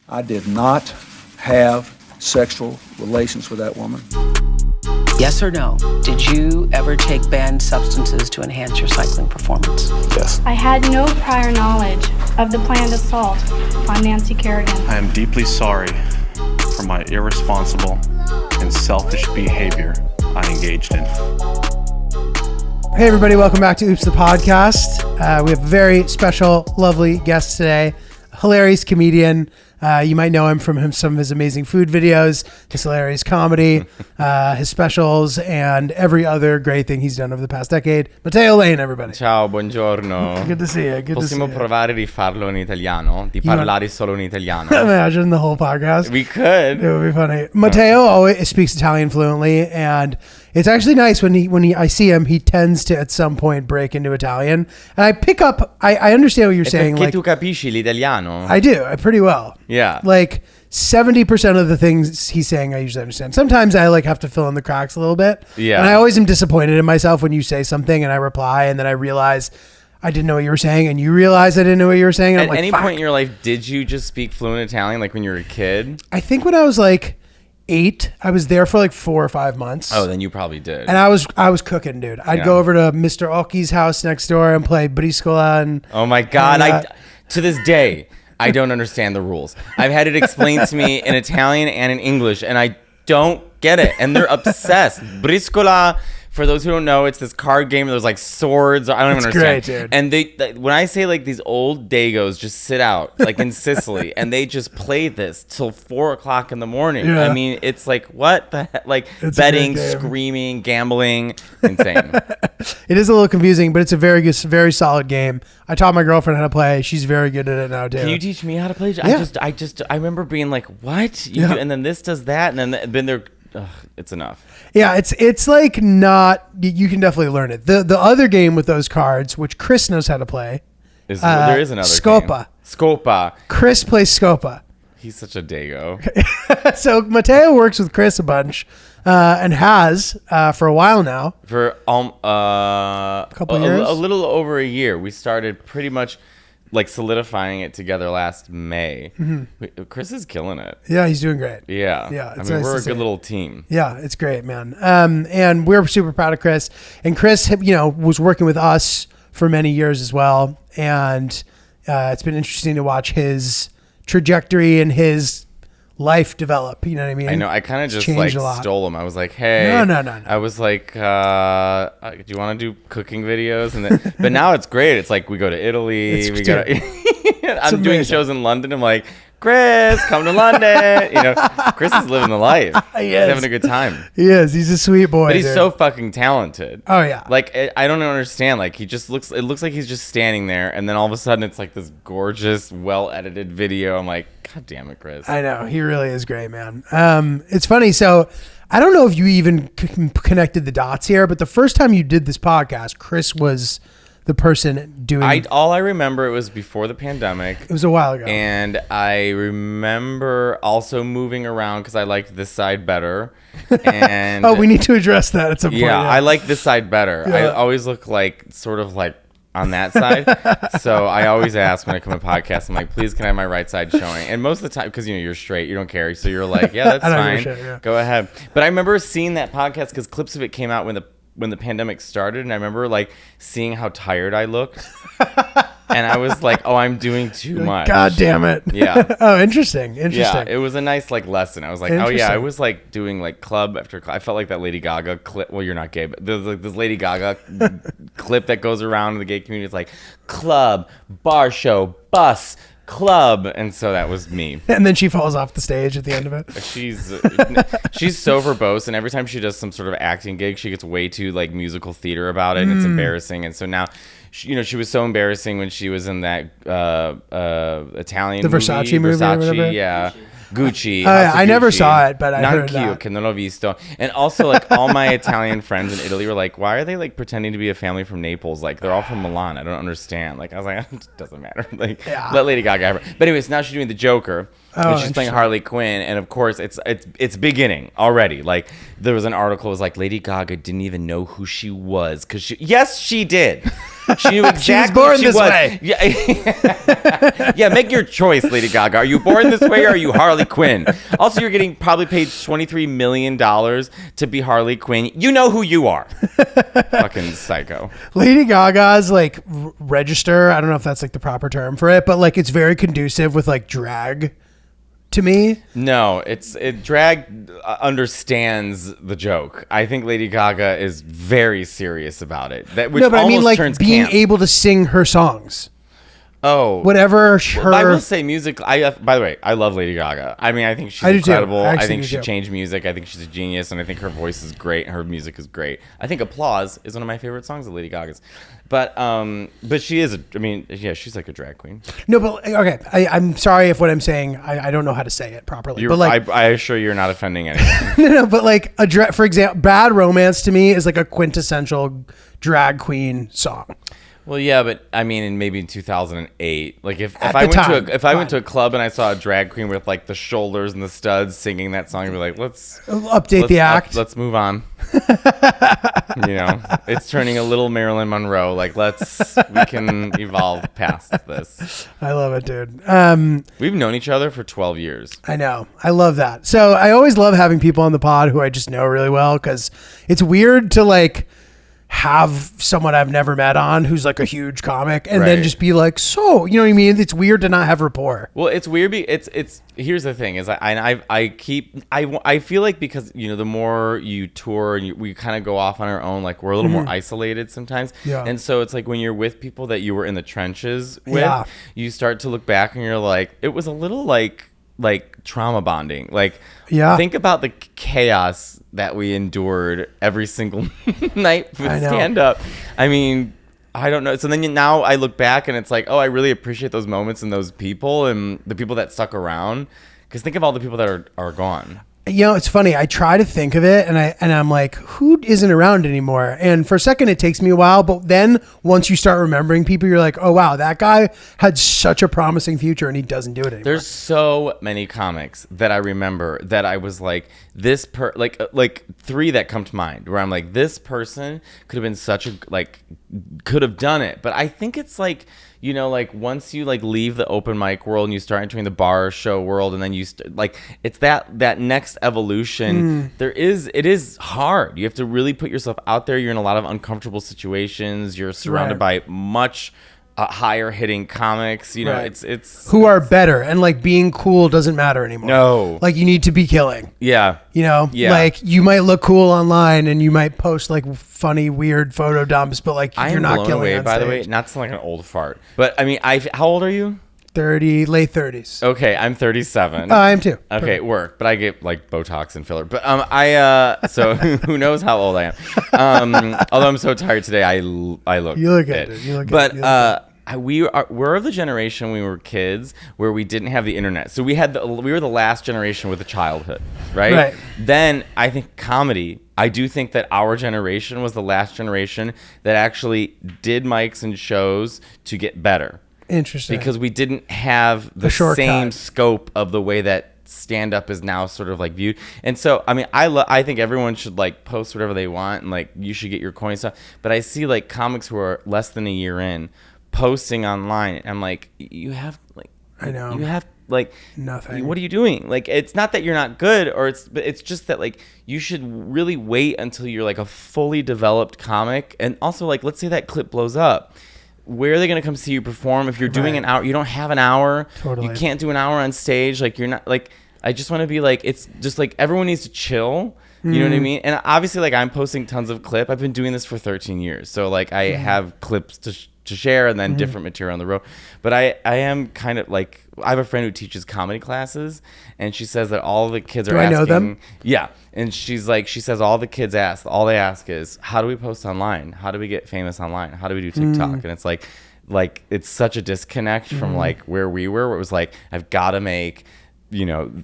I did not have sexual relations with that woman. Yes or no? Did you ever take banned substances to enhance your cycling performance? Yes. I had no prior knowledge of the planned assault on Nancy Kerrigan. I am deeply sorry for my irresponsible and selfish behavior I engaged in. Hey everybody, welcome back to Oops the Podcast. We have a very special, lovely guest today. Hilarious comedian. You might know him from some of his amazing food videos, his hilarious comedy, his specials, and every other great thing he's done over the past decade. Matteo Lane, everybody. Ciao, buongiorno. Good to see you. Possiamo provare a rifarlo in italiano? Di parlare solo in italiano? Imagine the whole podcast. We could. It would be funny. Matteo always speaks Italian fluently, and it's actually nice when I see him, he tends to at some point break into Italian. And I pick up, I understand what you're saying. Perché tu capisci l'italiano? I do, pretty well. Yeah. Like 70% of the things he's saying, I usually understand. Sometimes I have to fill in the cracks a little bit. Yeah. And I always am disappointed in myself when you say something and I reply and then I realize I didn't know what you were saying and you realize I didn't know what you were saying. And At any point in your life, did you just speak fluent Italian like when you were a kid? I think when I was 8, I was there for 4 or 5 months. Oh, then you probably did. And I was cooking, dude. I'd go over to Mr. Occhi's house next door and play briscola and oh my God. To this day, I don't understand the rules. I've had it explained to me in Italian and in English, and I don't get it. And they're obsessed. Briscola, for those who don't know, it's this card game. There's swords. I don't even understand. Great, dude. And when I say these old Dagos just sit out in Sicily and they just play this till 4 o'clock in the morning. Yeah. I mean, it's what the heck? It's Betting, screaming, gambling, insane. It is a little confusing, but it's a very good, very solid game. I taught my girlfriend how to play. She's very good at it now, too. Can you teach me how to play? Yeah. I remember being like, what? You do, and then this does that, and then they're. It's enough. Yeah, it's not. You can definitely learn it. The other game with those cards, which Chris knows how to play, there is another Scopa. Game. Scopa. Chris plays Scopa. He's such a dago. So Matteo works with Chris a bunch, and has for a while now. For a couple years, a little over a year. We started pretty much solidifying it together last May. Mm-hmm. Chris is killing it. Yeah, he's doing great. Yeah. It's I mean, nice we're to a see good it. little team. Yeah, it's great, man. And we're super proud of Chris. And Chris, was working with us for many years as well. And it's been interesting to watch his trajectory and his life develop. You know what I mean? I know. I kind of just stole him. I was like, hey. No. I was like, do you want to do cooking videos? And then, but now it's great. It's we go to Italy. I'm doing shows in London. I'm like, Chris, come to London. Chris is living the life. He's having a good time. He is. He's a sweet boy. But he's dude. so fucking talented. Oh yeah. I don't understand. It looks like he's just standing there, and then all of a sudden it's this gorgeous, well edited video. I'm like, God damn it, Chris. I know. He really is great, man. It's funny. So I don't know if you even connected the dots here, but the first time you did this podcast, Chris was the person doing. All I remember, it was before the pandemic. It was a while ago. And I remember also moving around because I liked this side better. And we need to address that at some point. Yeah, I like this side better. Yeah. I always look sort of on that side. So I always ask when I come to podcasts, I'm like, please, can I have my right side showing? And most of the time, because you're straight, you don't care. So you're like, yeah, that's fine. Shit, yeah. Go ahead. But I remember seeing that podcast because clips of it came out when the pandemic started, and I remember seeing how tired I looked. And I was like, oh, I'm doing too much. God damn it. Yeah. Oh, interesting. Yeah, it was a nice lesson. I was like, oh yeah, I was doing club after club. I felt like that Lady Gaga clip. Well, you're not gay, but there's this Lady Gaga clip that goes around in the gay community. It's like club, bar show, bus, club, and so that was me. And then she falls off the stage at the end of it. She's so verbose, and every time she does some sort of acting gig, she gets way too musical theater about it, and it's embarrassing. And so now, she was so embarrassing when she was in that Italian the Versace movie or whatever. Yeah. Gucci. I never saw it, but I heard that. Che non l'ho visto. And also, all my Italian friends in Italy were like, why are they pretending to be a family from Naples? They're all from Milan. I don't understand. I was like, it doesn't matter. Let Lady Gaga have her. But anyways, now she's doing the Joker. And she's playing Harley Quinn, and of course it's beginning already. There was an article that was Lady Gaga didn't even know who she was yes, she did. She knew exactly She was born what she this was. way. Yeah. Yeah, make your choice, Lady Gaga. Are you born this way or are you Harley Quinn? Also, you're getting probably paid $23 million to be Harley Quinn. You know who you are. Fucking psycho. Lady Gaga's like register. I don't know if that's like the proper term for it, but like it's very conducive with like drag to me. No, drag understands the joke. I think Lady Gaga is very serious about it. Which No, but I mean like turns being camp. able to sing her songs. Oh, Whatever her. I will say music. By the way, I love Lady Gaga. I mean, I think she's I do too. incredible. I I actually think do she too. changed music. I think she's a genius, and I think her voice is great. Her music is great. I think "Applause" is one of my favorite songs of Lady Gaga's. But she is. She's like a drag queen. No, but okay. I'm sorry if what I'm saying, I don't know how to say it properly. But like, I assure you, you're not offending anyone. no, but like for example, "Bad Romance" to me is like a quintessential drag queen song. Well, yeah, but I mean, maybe in 2008, like if At I the time, went to a club and I saw a drag queen with like the shoulders and the studs singing that song, I'd be like, let's Update the act. let's move on. It's turning a little Marilyn Monroe. Like we can evolve past this. I love it, dude. We've known each other for 12 years. I know. I love that. So I always love having people on the pod who I just know really well because it's weird to like have someone I've never met on who's like a huge comic and then Right. just be like, so, you know what I mean? It's weird to not have rapport. Well, it's weird. It's here's the thing is I feel like because the more you tour and we kind of go off on our own, like we're a little more isolated sometimes. Yeah. And so it's like when you're with people that you were in the trenches with, Yeah. you start to look back and you're like, it was a little like trauma bonding. Like, Yeah. think about the chaos that we endured every single night with I know. stand up. I mean, I don't know. So then now I look back and it's like, oh, I really appreciate those moments and those people and the people that stuck around. Because think of all the people that are gone. You know, it's funny. I try to think of it and I'm like, who isn't around anymore? And for a second, it takes me a while. But then once you start remembering people, you're like, oh, wow, that guy had such a promising future and he doesn't do it anymore. There's so many comics that I remember that I was like, like three that come to mind where I'm like, this person could have been could have done it. But I think it's like, like once you like leave the open mic world and you start entering the bar show world and then it's that next evolution. It is hard. You have to really put yourself out there. You're in a lot of uncomfortable situations. You're surrounded by much higher hitting comics. Right. It's who are better and like being cool doesn't matter anymore. No. Like you need to be killing. Yeah. Yeah. Like you might look cool online and you might post like funny, weird photo dumps, but like I you're am not blown killing away, on by the way. stage. Not to sound like an old fart, but I mean, how old are you? 30, late 30s. Okay, I'm 37. I am too. Okay, work, but I get like Botox and filler. But so who knows how old I am? Although I'm so tired today, I look. You look it. good. You look But good. You look we're of the generation when we were kids where we didn't have the internet. So we were the last generation with a childhood, right? Right. Then I think comedy. I do think that our generation was the last generation that actually did mics and shows to get better. Interesting. Because we didn't have the shortcut. same scope of the way that stand-up is now sort of like viewed. And so, I mean, I think everyone should like post whatever they want and like you should get your coin stuff. But I see like comics who are less than a year in posting online. And I'm like, you have like, I know. you have like Nothing. What are you doing? Like, it's not that you're not good but it's just that like you should really wait until you're like a fully developed comic. And also like, let's say that clip blows up. Where are they going to come see you perform? If you're doing an hour, you don't have an hour. Totally. You can't do an hour on stage. Like you're not like, I just want to be like, it's just like everyone needs to chill. You know what I mean? And obviously like I'm posting tons of clip. I've been doing this for 13 years. So like I have clips to share and then different material on the road. But I am kind of like, I have a friend who teaches comedy classes and she says that all the kids are Do I asking. know them? Yeah. And she says all the kids all they ask is, how do we post online? How do we get famous online? How do we do TikTok? And it's like it's such a disconnect from like where we were, where it was like, I've got to make,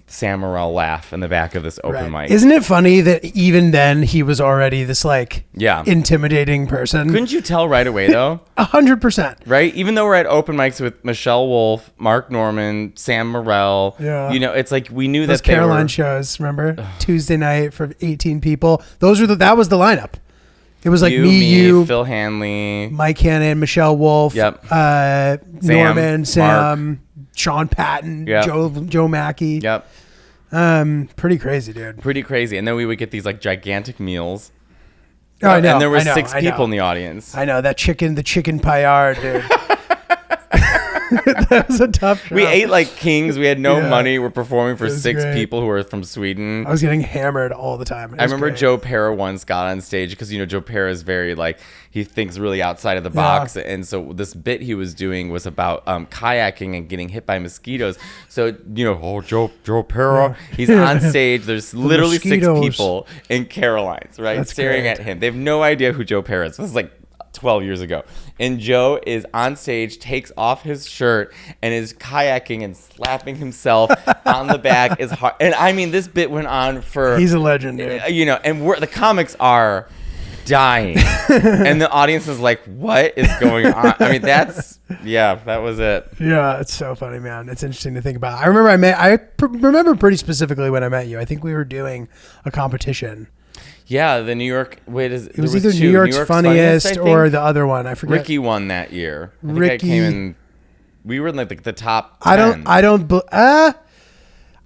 Sam Morril laugh in the back of this open mic. Isn't it funny that even then he was already this like Yeah. intimidating person? Couldn't you tell right away though? 100%. Right? Even though we're at open mics with Michelle Wolf, Mark Norman, Sam Morril, Yeah. it's like we knew Those that they Caroline were. shows, remember? Tuesday night for 18 people. That was the lineup. It was like you, Phil Hanley, Mike Hannon, Michelle Wolf, Yep. Norman, Sam, Mark. Sean Patton, Yep. Joe Mackey. Yep. Pretty crazy, dude. Pretty crazy. And then we would get these like gigantic meals. Oh, I know. And there were I know, six I know. people in the audience. I know the chicken paillard, dude. That was a tough show. We ate like kings. We had no Yeah. money. We're performing for It was 6 great. people who were from Sweden. I was getting hammered all the time. It I was remember great. Joe Pera once got on stage because, you know, Joe Pera is very like, he thinks really outside of the box. And so this bit he was doing was about kayaking and getting hit by mosquitoes. So, you know, Joe Pera, he's on stage. There's literally 6 mosquitoes. people in Carolines, right? That's staring great. at him. They have no idea who Joe Pera is. This is like 12 years ago. And Joe is on stage, takes off his shirt, and is kayaking and slapping himself on the back as hard. And I mean, this bit went on for... He's a legend, dude. You know, and the comics are dying. And the audience is like, what is going on? I mean, that was it. Yeah, it's so funny, man. It's interesting to think about. I remember remember pretty specifically when I met you. I think we were doing a competition. Yeah, the New York... It was either New York's Funniest I think. or the other one. I forget. Ricky won that year. I think Ricky- I came in... We were in like the top 10.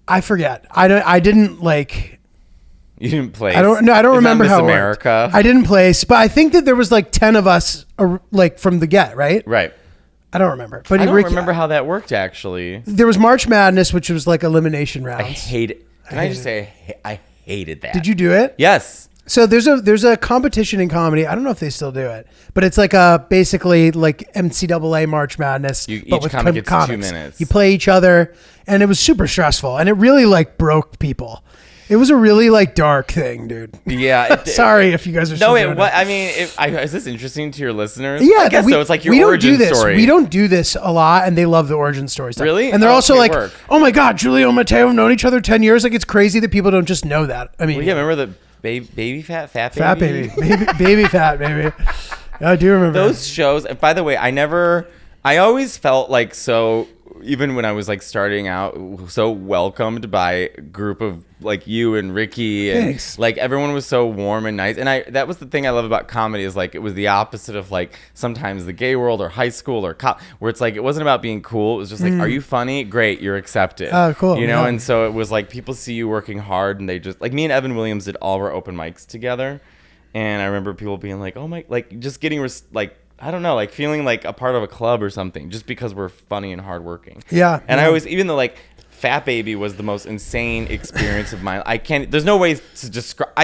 I forget. I didn't like... You didn't place. I don't remember Miss how America. it worked. I didn't place, but I think that there was like 10 of us like from the get, right? Right. I don't remember. But I don't remember how that worked, actually. There was March Madness, which was like elimination rounds. I hate it. Can I just say, I hated that. Did you do it? Yes. So there's a competition in comedy. I don't know if they still do it, but it's like basically like NCAA March Madness. Each but with comic gets 2 comics. minutes. You play each other, and it was super stressful, and it really like broke people. It was a really like dark thing, dude. Yeah. Sorry if you guys are. No, still doing I mean, is this interesting to your listeners? Yeah, I guess so. It's like your we don't origin do this. story. We don't do this a lot, and they love the origin story stuff. Really? And they're also Okay, like, work. oh my god, Giulio and Matteo have known each other 10 years. Like it's crazy that people don't just know that. I mean, Well, yeah, remember the baby fat baby? fat baby, baby fat baby. I do remember Those shows. And by the way, I always felt like so. Even when I was like starting out, so welcomed by a group of like you and Ricky, and Thanks. like everyone was so warm and nice. And that was the thing I love about comedy is like it was the opposite of like sometimes the gay world or high school or where it's like it wasn't about being cool. It was just like, are you funny? Great, you're accepted. Oh, cool. You know, Yeah. and so it was like people see you working hard, and they just like me and Evan Williams did all of our open mics together, and I remember people being like, oh my, like just getting like. I don't know, like feeling like a part of a club or something, just because we're funny and hardworking. Yeah. And yeah. I always, even though like Fat Baby was the most insane experience of mine, there's no ways to describe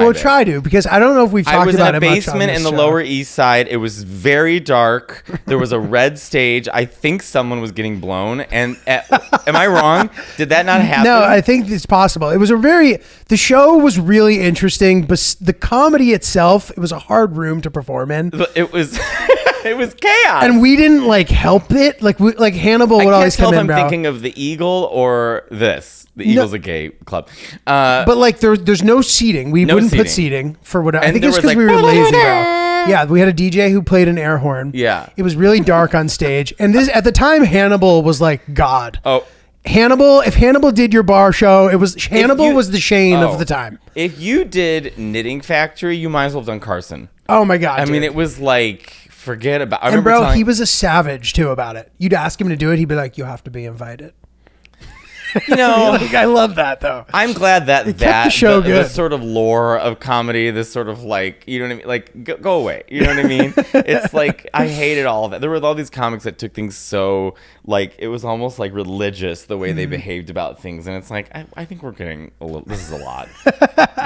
Well, it. try to, because I don't know if we've talked I was in about a it much on basement this in the show. Lower East Side. It was very dark. There was a red stage. I think someone was getting blown. And am I wrong? Did that not happen? No, I think it's possible. It was the show was really interesting, but the comedy itself, it was a hard room to perform in. It was it was chaos. And we didn't like help it. Like Hannibal would I can't always tell come if in, I'm bro. thinking of the Eagle or this. The Eagle's a gay club. But like there's no seating. We No wouldn't put seating. seating for whatever. I And think there it's was, because like, we were lazy, bro. Yeah, we had a DJ who played an air horn. Yeah. It was really dark on stage. And this at the time Hannibal was like God. Oh. If Hannibal did your bar show, Hannibal was the Shane Oh. of the time. If you did Knitting Factory, you might as well have done Carson. Oh my God. I mean, dude. it was like, forget about. I And remember bro, telling, he was a savage too about it. You'd ask him to do it, he'd be like, "You have to be invited." you know, Like, I love that though. I'm glad that kept the show the good. sort of lore of comedy, this sort of like, you know what I mean? Like, go away. You know what I mean? It's like, I hated all of that. There were all these comics that took things so, like, it was almost like religious the way they behaved about things. And it's like, I think we're getting a little, this is a lot.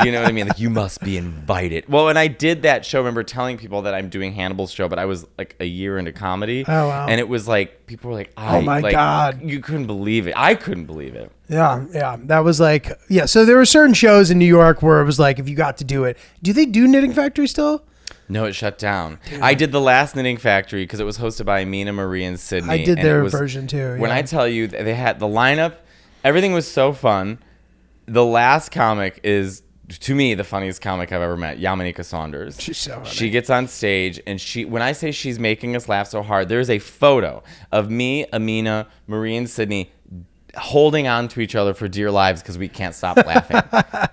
You know what I mean? Like, you must be invited. Well, and I did that show, I remember telling people that I'm doing Hannibal's show, but I was like a year into comedy. Oh, wow. And it was like, people were like, Oh, my God. You couldn't believe it. I couldn't believe it. Yeah. That was like, yeah. So there were certain shows in New York where it was like, if you got to do it, do they do Knitting Factory still? No, it shut down. I did the last Knitting Factory because it was hosted by Amina, Marie, and Sydney. I did and their it was, version too. When yeah. I tell you they had the lineup, everything was so fun. The last comic is, to me, the funniest comic I've ever met, Yamanika Saunders. She's so funny. She gets on stage, and when I say she's making us laugh so hard, there's a photo of me, Amina, Marie, and Sydney holding on to each other for dear lives because we can't stop laughing.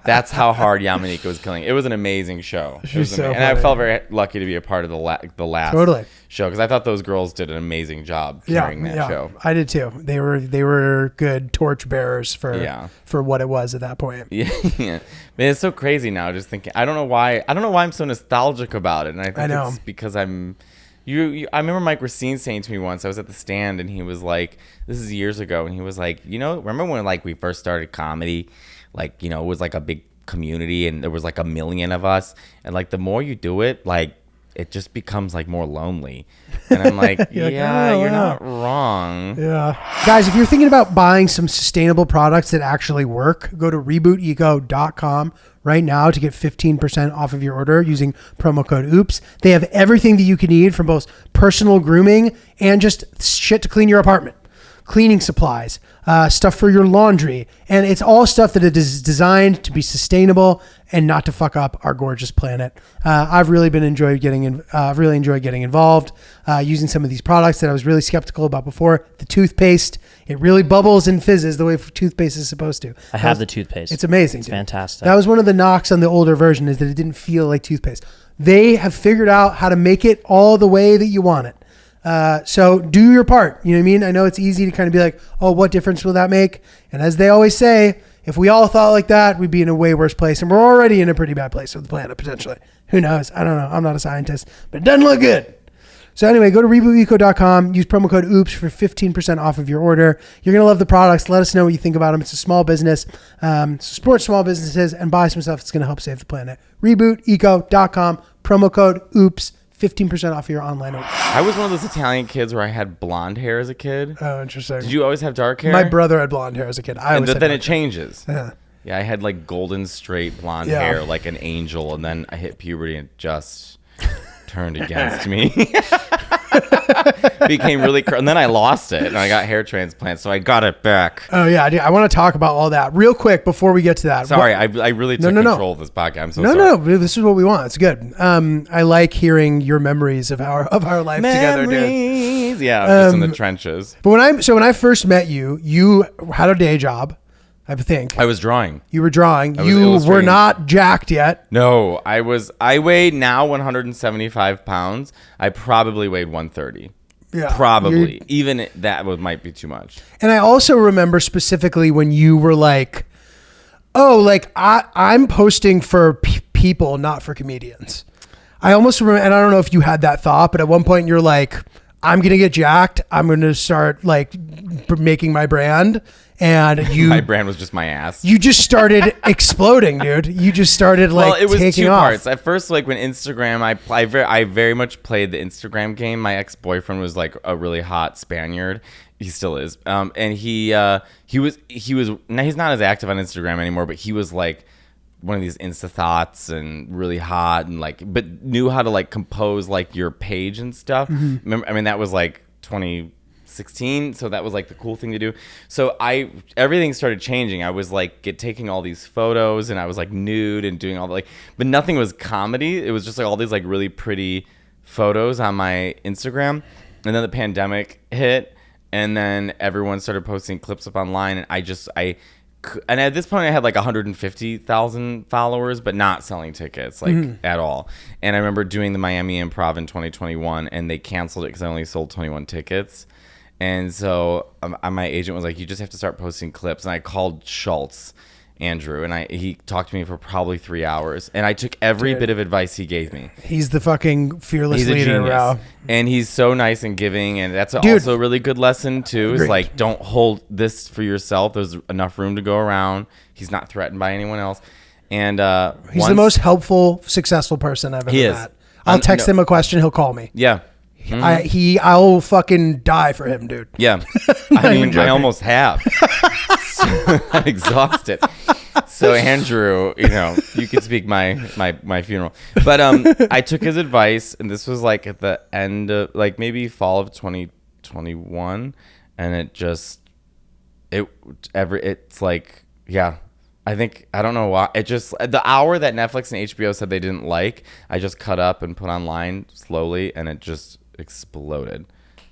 That's how hard Yamanika was killing. It was an amazing show. It was so and I funny. felt very lucky to be a part of the last Totally. show because I thought those girls did an amazing job carrying that show. I did too. They were good torch bearers for what it was at that point. Yeah, man, it's so crazy now. Just thinking, I don't know why I'm so nostalgic about it, and I think it's because I'm. I remember Mike Racine saying to me once, I was at the stand and he was like, this is years ago, and he was like, remember when like we first started comedy, like, it was like a big community and there was like 1 million of us, and like the more you do it, like it just becomes like more lonely. And I'm like, you're not wrong. Yeah. Guys, if you're thinking about buying some sustainable products that actually work, go to rebooteco.com right now to get 15% off of your order using promo code OOPS. They have everything that you can need from both personal grooming and just shit to clean your apartment. Cleaning supplies, stuff for your laundry, and it's all stuff that is designed to be sustainable and not to fuck up our gorgeous planet. I've really enjoyed getting involved using some of these products that I was really skeptical about before. The toothpaste, it really bubbles and fizzes the way toothpaste is supposed to. I have the toothpaste. It's amazing. It's fantastic. That was one of the knocks on the older version, is that it didn't feel like toothpaste. They have figured out how to make it all the way that you want it. So do your part. You know what I mean? I know it's easy to kind of be like, oh, what difference will that make? And as they always say, if we all thought like that, we'd be in a way worse place. And we're already in a pretty bad place with the planet, potentially. Who knows? I don't know. I'm not a scientist, but it doesn't look good. So anyway, go to rebooteco.com, use promo code OOPS for 15% off of your order. You're going to love the products. Let us know what you think about them. It's a small business. So support small businesses and buy some stuff that's going to help save the planet. Rebooteco.com, promo code OOPS. 15% off your online order. I was one of those Italian kids where I had blonde hair as a kid. Oh, interesting. Did you always have dark hair? My brother had blonde hair as a kid. Then it changes. Yeah. Yeah, I had like golden straight blonde hair like an angel, and then I hit puberty and it just turned against me. Became really and then I lost it and I got hair transplants, so I got it back. Oh yeah, I want to talk about all that real quick before we get to that. Sorry, I really took control of this podcast. I'm so sorry. No, this is what we want. It's good. I like hearing your memories of our life together, dude. Yeah, just in the trenches. But when I first met you, you had a day job, I think. I was drawing. You were drawing. You were illustrating. not jacked yet. No, I weighed now 175 pounds. I probably weighed 130. Yeah, probably. Even that might be too much. And I also remember specifically when you were like, oh, like I'm posting for people, not for comedians. I almost remember, and I don't know if you had that thought, but at one point you're like, I'm going to get jacked. I'm going to start like making my brand. And my brand was just my ass. You just started exploding, dude. You just started like taking off. Well, it was two parts. At first, like when Instagram, I very much played the Instagram game. My ex-boyfriend was like a really hot Spaniard. He still is. And he was now he's not as active on Instagram anymore, but he was like one of these Insta thoughts and really hot and like, but knew how to like compose like your page and stuff. Mm-hmm. Remember, I mean, that was like 2016, so that was like the cool thing to do. So everything started changing. I was like taking all these photos and I was like nude and doing all the like, but nothing was comedy. It was just like all these like really pretty photos on my Instagram. And then the pandemic hit and then everyone started posting clips up online, and and at this point I had like 150,000 followers, but not selling tickets like at all. And I remember doing the Miami Improv in 2021 and they canceled it because I only sold 21 tickets. And so my agent was like, you just have to start posting clips. And I called Schultz, Andrew, and he talked to me for probably 3 hours. And I took every bit of advice he gave me. He's the fucking fearless leader, bro. And he's so nice and giving. And that's also a really good lesson, too. Is like, don't hold this for yourself. There's enough room to go around. He's not threatened by anyone else. And he's the most helpful, successful person I've ever met. I'll text him a question. He'll call me. Yeah. I'll fucking die for him, dude. Yeah. I mean, I almost have. So, I'm exhausted. So Andrew, you could speak my funeral. But I took his advice, and this was like at the end of like maybe fall of 2021, and it's like, yeah. I don't know why. It just, the hour that Netflix and HBO said they didn't like, I just cut up and put online slowly, and it just exploded.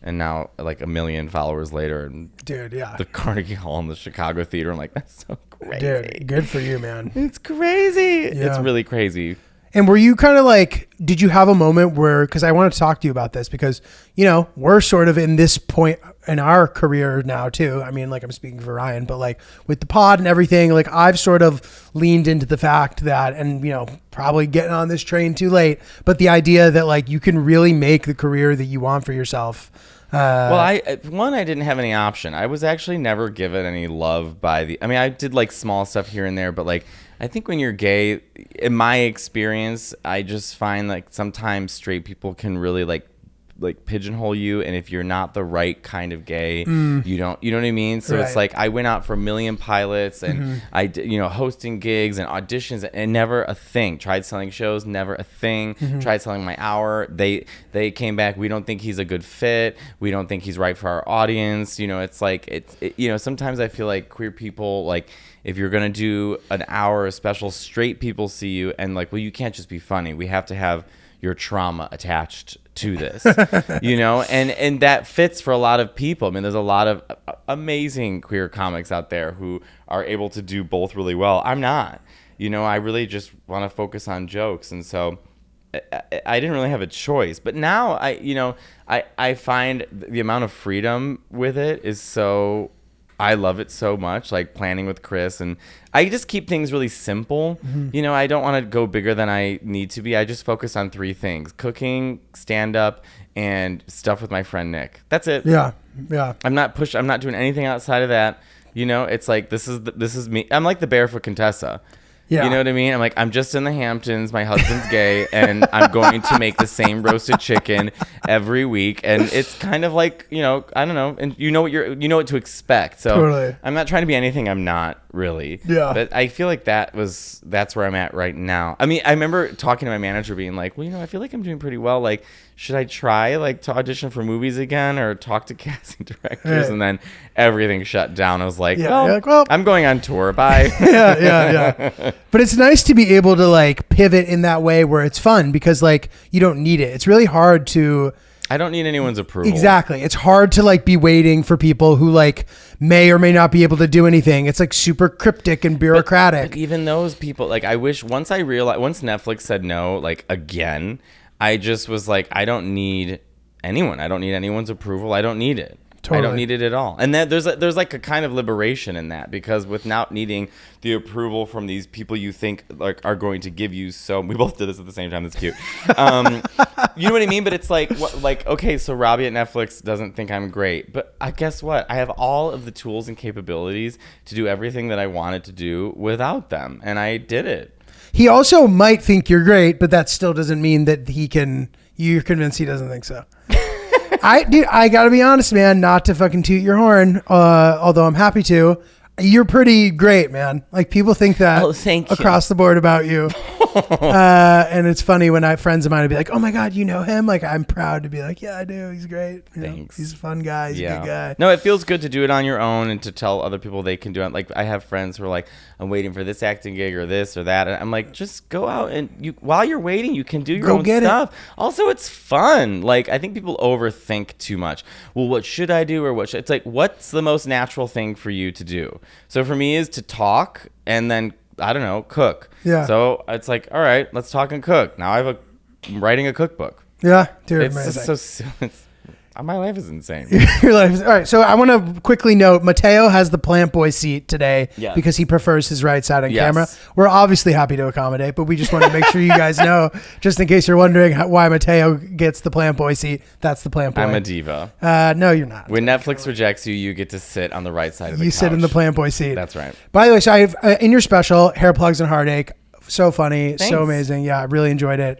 and now like 1 million followers later, and Dude, yeah. the Carnegie Hall and the Chicago Theater. I'm like, that's so crazy. Dude, good for you, man. It's crazy. Yeah. It's really crazy. And were you kind of like, did you have a moment where, because I wanted to talk to you about this because, you know, we're sort of in this point in our career now too. I mean, like I'm speaking for Ryan, but like with the pod and everything, like I've sort of leaned into the fact that, and you know, probably getting on this train too late, but the idea that like you can really make the career that you want for yourself. Well, I didn't have any option. I was actually never given any love by I did like small stuff here and there, but like, I think when you're gay, in my experience, I just find like sometimes straight people can really like pigeonhole you, and if you're not the right kind of gay, you know what I mean? So it's like I went out for 1 million pilots, and I did, you know, hosting gigs and auditions, and never a thing. Tried selling shows, never a thing. Tried selling my hour. They came back, we don't think he's a good fit. We don't think he's right for our audience. You know, it's like you know, sometimes I feel like queer people, like if you're going to do an hour of special, straight people see you and like, well, you can't just be funny. We have to have your trauma attached to this, you know, and that fits for a lot of people. I mean, there's a lot of amazing queer comics out there who are able to do both really well. I'm not, you know, I really just want to focus on jokes. And so I didn't really have a choice, but now I find the amount of freedom with it is so, I love it so much, like planning with Chris, and I just keep things really simple. You know, I don't want to go bigger than I need to be. I just focus on 3 things: cooking, stand up, and stuff with my friend Nick. That's it. Yeah. I'm not doing anything outside of that. You know, it's like this is me. I'm like the Barefoot Contessa. Yeah. You know what I mean? I'm like, I'm just in the Hamptons. My husband's gay, and I'm going to make the same roasted chicken every week. And it's kind of like, you know, I don't know, and you know what to expect. So Totally. I'm not trying to be anything I'm not really. Yeah. But I feel like that's where I'm at right now. I mean, I remember talking to my manager, being like, well, you know, I feel like I'm doing pretty well. Like, should I try like to audition for movies again or talk to casting directors? Right. And then everything shut down. I was like, Yeah, well, you're like, well, I'm going on tour. Bye. yeah. But it's nice to be able to like pivot in that way where it's fun because like you don't need it. It's really hard to. I don't need anyone's approval. Exactly. It's hard to like be waiting for people who like may or may not be able to do anything. It's like super cryptic and bureaucratic. But even those people, like I wish once Netflix said no, like again, I just was like, I don't need anyone. I don't need anyone's approval. I don't need it. Totally. I don't need it at all. And then there's like a kind of liberation in that, because without needing the approval from these people you think like are going to give you, so we both did this at the same time. That's cute. You know what I mean? But it's like, okay, so Robbie at Netflix doesn't think I'm great, but I guess what? I have all of the tools and capabilities to do everything that I wanted to do without them, and I did it. He also might think you're great, but that still doesn't mean that you're convinced he doesn't think so. I gotta be honest, man, not to fucking toot your horn, although I'm happy to. You're pretty great, man. Like people think that across the board about you. And it's funny when friends of mine would be like, oh my God, you know him? Like I'm proud to be like, yeah, I do. He's great. You know, he's a fun guy. He's a good guy. No, it feels good to do it on your own and to tell other people they can do it. Like I have friends who are like, I'm waiting for this acting gig or this or that. And I'm like, just go out and while you're waiting, you can do your own stuff. Also, it's fun. Like I think people overthink too much. Well, what should I do or it's like, what's the most natural thing for you to do? So for me is to talk and then, I don't know, cook. Yeah. So it's like, all right, let's talk and cook. Now I'm writing a cookbook. Yeah, dude. It's just so silly. My life is insane. Your life is all right. So I want to quickly note, Matteo has the plant boy seat today because he prefers his right side on camera. We're obviously happy to accommodate, but we just want to make sure you guys know, just in case you're wondering why Matteo gets the plant boy seat. That's the plant boy. I'm a diva. No, you're not. When Netflix rejects you, you get to sit on the right side of the couch. You sit in the plant boy seat. That's right. By the way, so I have in your special, Hair Plugs and Heartache. So funny. Thanks. So amazing. Yeah, I really enjoyed it.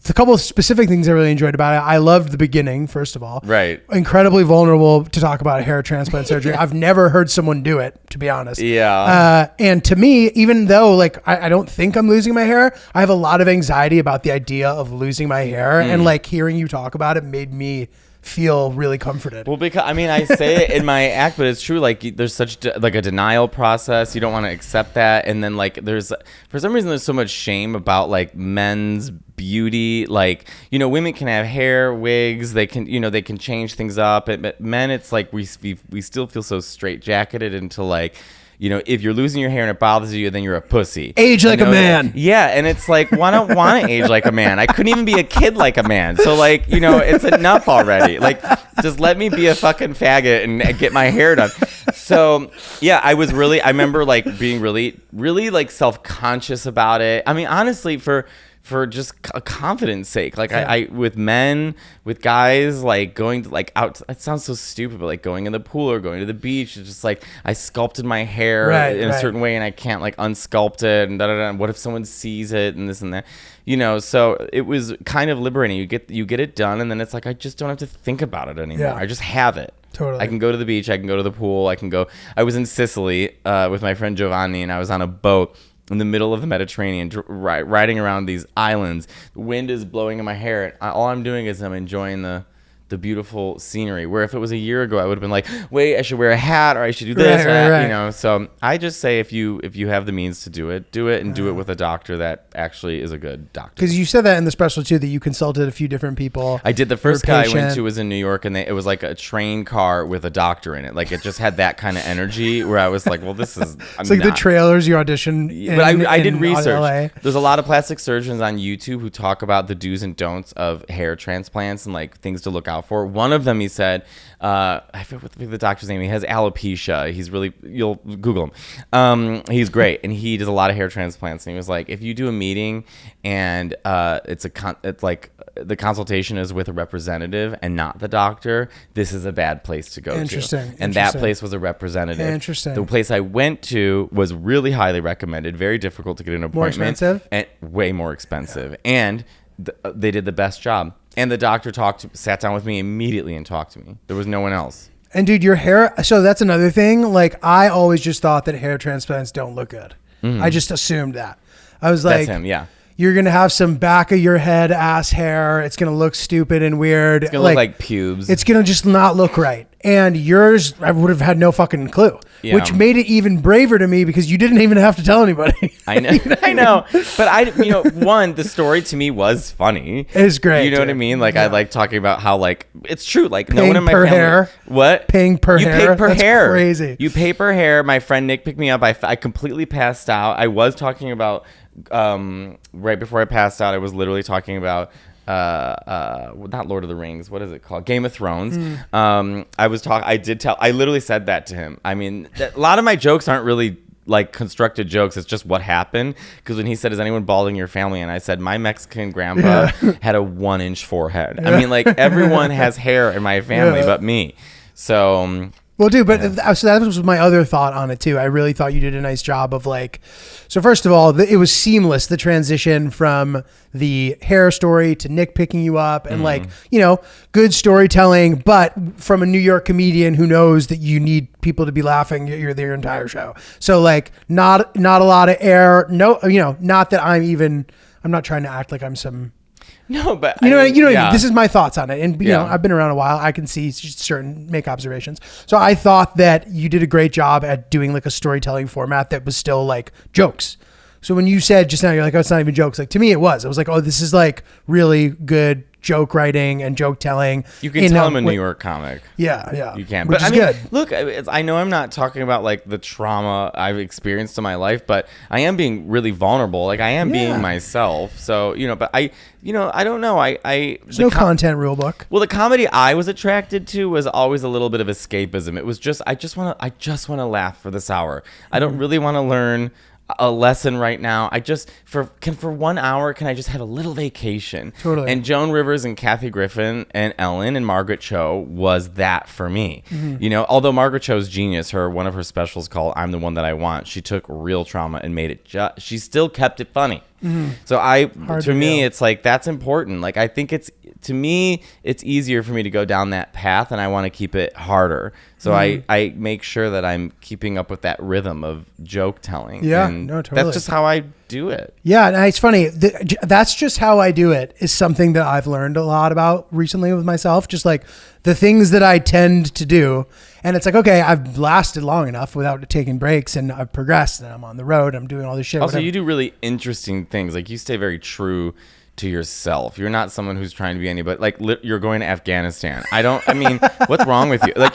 A couple of specific things I really enjoyed about it. I loved the beginning, first of all. Right. Incredibly vulnerable to talk about hair transplant surgery. I've never heard someone do it, to be honest. Yeah. And to me, even though like I don't think I'm losing my hair, I have a lot of anxiety about the idea of losing my hair. And like hearing you talk about it made me feel really comforted. Well, because I mean, I say it in my act, but it's true. Like, there's such like a denial process. You don't want to accept that, and then like there's for some reason there's so much shame about like men's beauty. Like, you know, women can have hair, wigs. They can, you know, they can change things up. But men, it's like we still feel so straitjacketed into like, you know, if you're losing your hair and it bothers you, then you're a pussy. Age like a man. Yeah, and it's like, well, I don't want to age like a man. I couldn't even be a kid like a man. So, like, you know, it's enough already. Like, just let me be a fucking faggot and get my hair done. So, yeah, I remember, like, being really, really, like, self-conscious about it. I mean, honestly, for just a confidence sake, like I with men, with guys, like going to like out, it sounds so stupid, but like going in the pool or going to the beach, it's just like I sculpted my hair in a certain way and I can't like unsculpt it and and what if someone sees it and this and that, you know. So it was kind of liberating. You get it done and then it's like I just don't have to think about it anymore. I just have it. Totally. I can go to the beach, I can go to the pool, I was in Sicily with my friend Giovanni and I was on a boat in the middle of the Mediterranean, riding around these islands. The wind is blowing in my hair. All I'm doing is I'm enjoying the beautiful scenery. Where if it was a year ago, I would have been like, wait, I should wear a hat or I should do this, right. You know. So I just say if you have the means to do it, and do it with a doctor that actually is a good doctor. Because you said that in the special too, that you consulted a few different people. I did. The first guy I went to was in New York, and it was like a train car with a doctor in it. Like it just had that kind of energy where I was like, well, this is. It's like the trailers you audition in. But I did research. LA. There's a lot of plastic surgeons on YouTube who talk about the do's and don'ts of hair transplants and like things to look out for. One of them, he said, I forget what the doctor's name. He has alopecia. He's really, you'll Google him. He's great, and he does a lot of hair transplants. And he was like, if you do a meeting and it's like the consultation is with a representative and not the doctor, this is a bad place to go to. And that place was a representative. Interesting. The place I went to was really highly recommended. Very difficult to get an appointment. More expensive? And way more expensive. Yeah. And they did the best job. And the doctor sat down with me immediately and talked to me. There was no one else. And dude, your hair, so that's another thing. Like I always just thought that hair transplants don't look good. Mm-hmm. I just assumed that. I was like, that's him, yeah. You're going to have some back of your head ass hair. It's going to look stupid and weird. It's going to look like pubes. It's going to just not look right. And yours, I would have had no fucking clue, which made it even braver to me because you didn't even have to tell anybody. I know. But one, the story to me was funny. It's great. You know what I mean? Like I like talking about how like, it's true. Like no paying one in my per family. Hair. What? Paying per hair. You pay per That's hair. Crazy. You pay per hair. My friend Nick picked me up. I completely passed out. I was talking about, right before I passed out, I was literally talking about not Lord of the Rings, what is it called? Game of Thrones. I literally said that to him. I mean, a lot of my jokes aren't really like constructed jokes. It's just what happened. Because when he said, is anyone balding in your family? And I said, my Mexican grandpa had a 1-inch forehead. I mean, like everyone has hair in my family but me. So well, dude, but so that was my other thought on it too. I really thought you did a nice job of like, so first of all, it was seamless, the transition from the hair story to Nick picking you up and like, you know, good storytelling, but from a New York comedian who knows that you need people to be laughing your entire show. So like not a lot of air. No, you know, not that I'm not trying to act like I'm some... No, but this is my thoughts on it. And you know, I've been around a while. I can see make observations. So I thought that you did a great job at doing like a storytelling format that was still like jokes. So when you said just now, you're like, oh, it's not even jokes. Like to me, it was. I was like, oh, this is like really good joke writing and joke telling. You can tell I'm a New York comic. Yeah. You can. Which is good. Look, I know I'm not talking about like the trauma I've experienced in my life, but I am being really vulnerable. Like I am being myself. So, you know, but I don't know. There's no content rule book. Well, the comedy I was attracted to was always a little bit of escapism. It was just, I just want to laugh for this hour. I don't really want to learn a lesson right now. I just for 1 hour can I just have a little vacation? Totally. And Joan Rivers and Kathy Griffin and Ellen and Margaret Cho was that for me. You know, although Margaret Cho's genius, one of her specials called "I'm the One That I Want," she took real trauma and made it. She still kept it funny. So to me, it's like that's important. Like I think it's easier for me to go down that path, and I want to keep it harder. So I make sure that I'm keeping up with that rhythm of joke telling. Yeah, and no, totally. That's just how I do it. Yeah, and it's funny. That's just how I do it is something that I've learned a lot about recently with myself. Just like the things that I tend to do. And it's like, okay, I've lasted long enough without taking breaks, and I've progressed, and I'm on the road. I'm doing all this shit. Also, whatever. you do really interesting things. Like, you stay very true to yourself. You're not someone who's trying to be anybody. Like, you're going to Afghanistan. I mean, what's wrong with you? Like,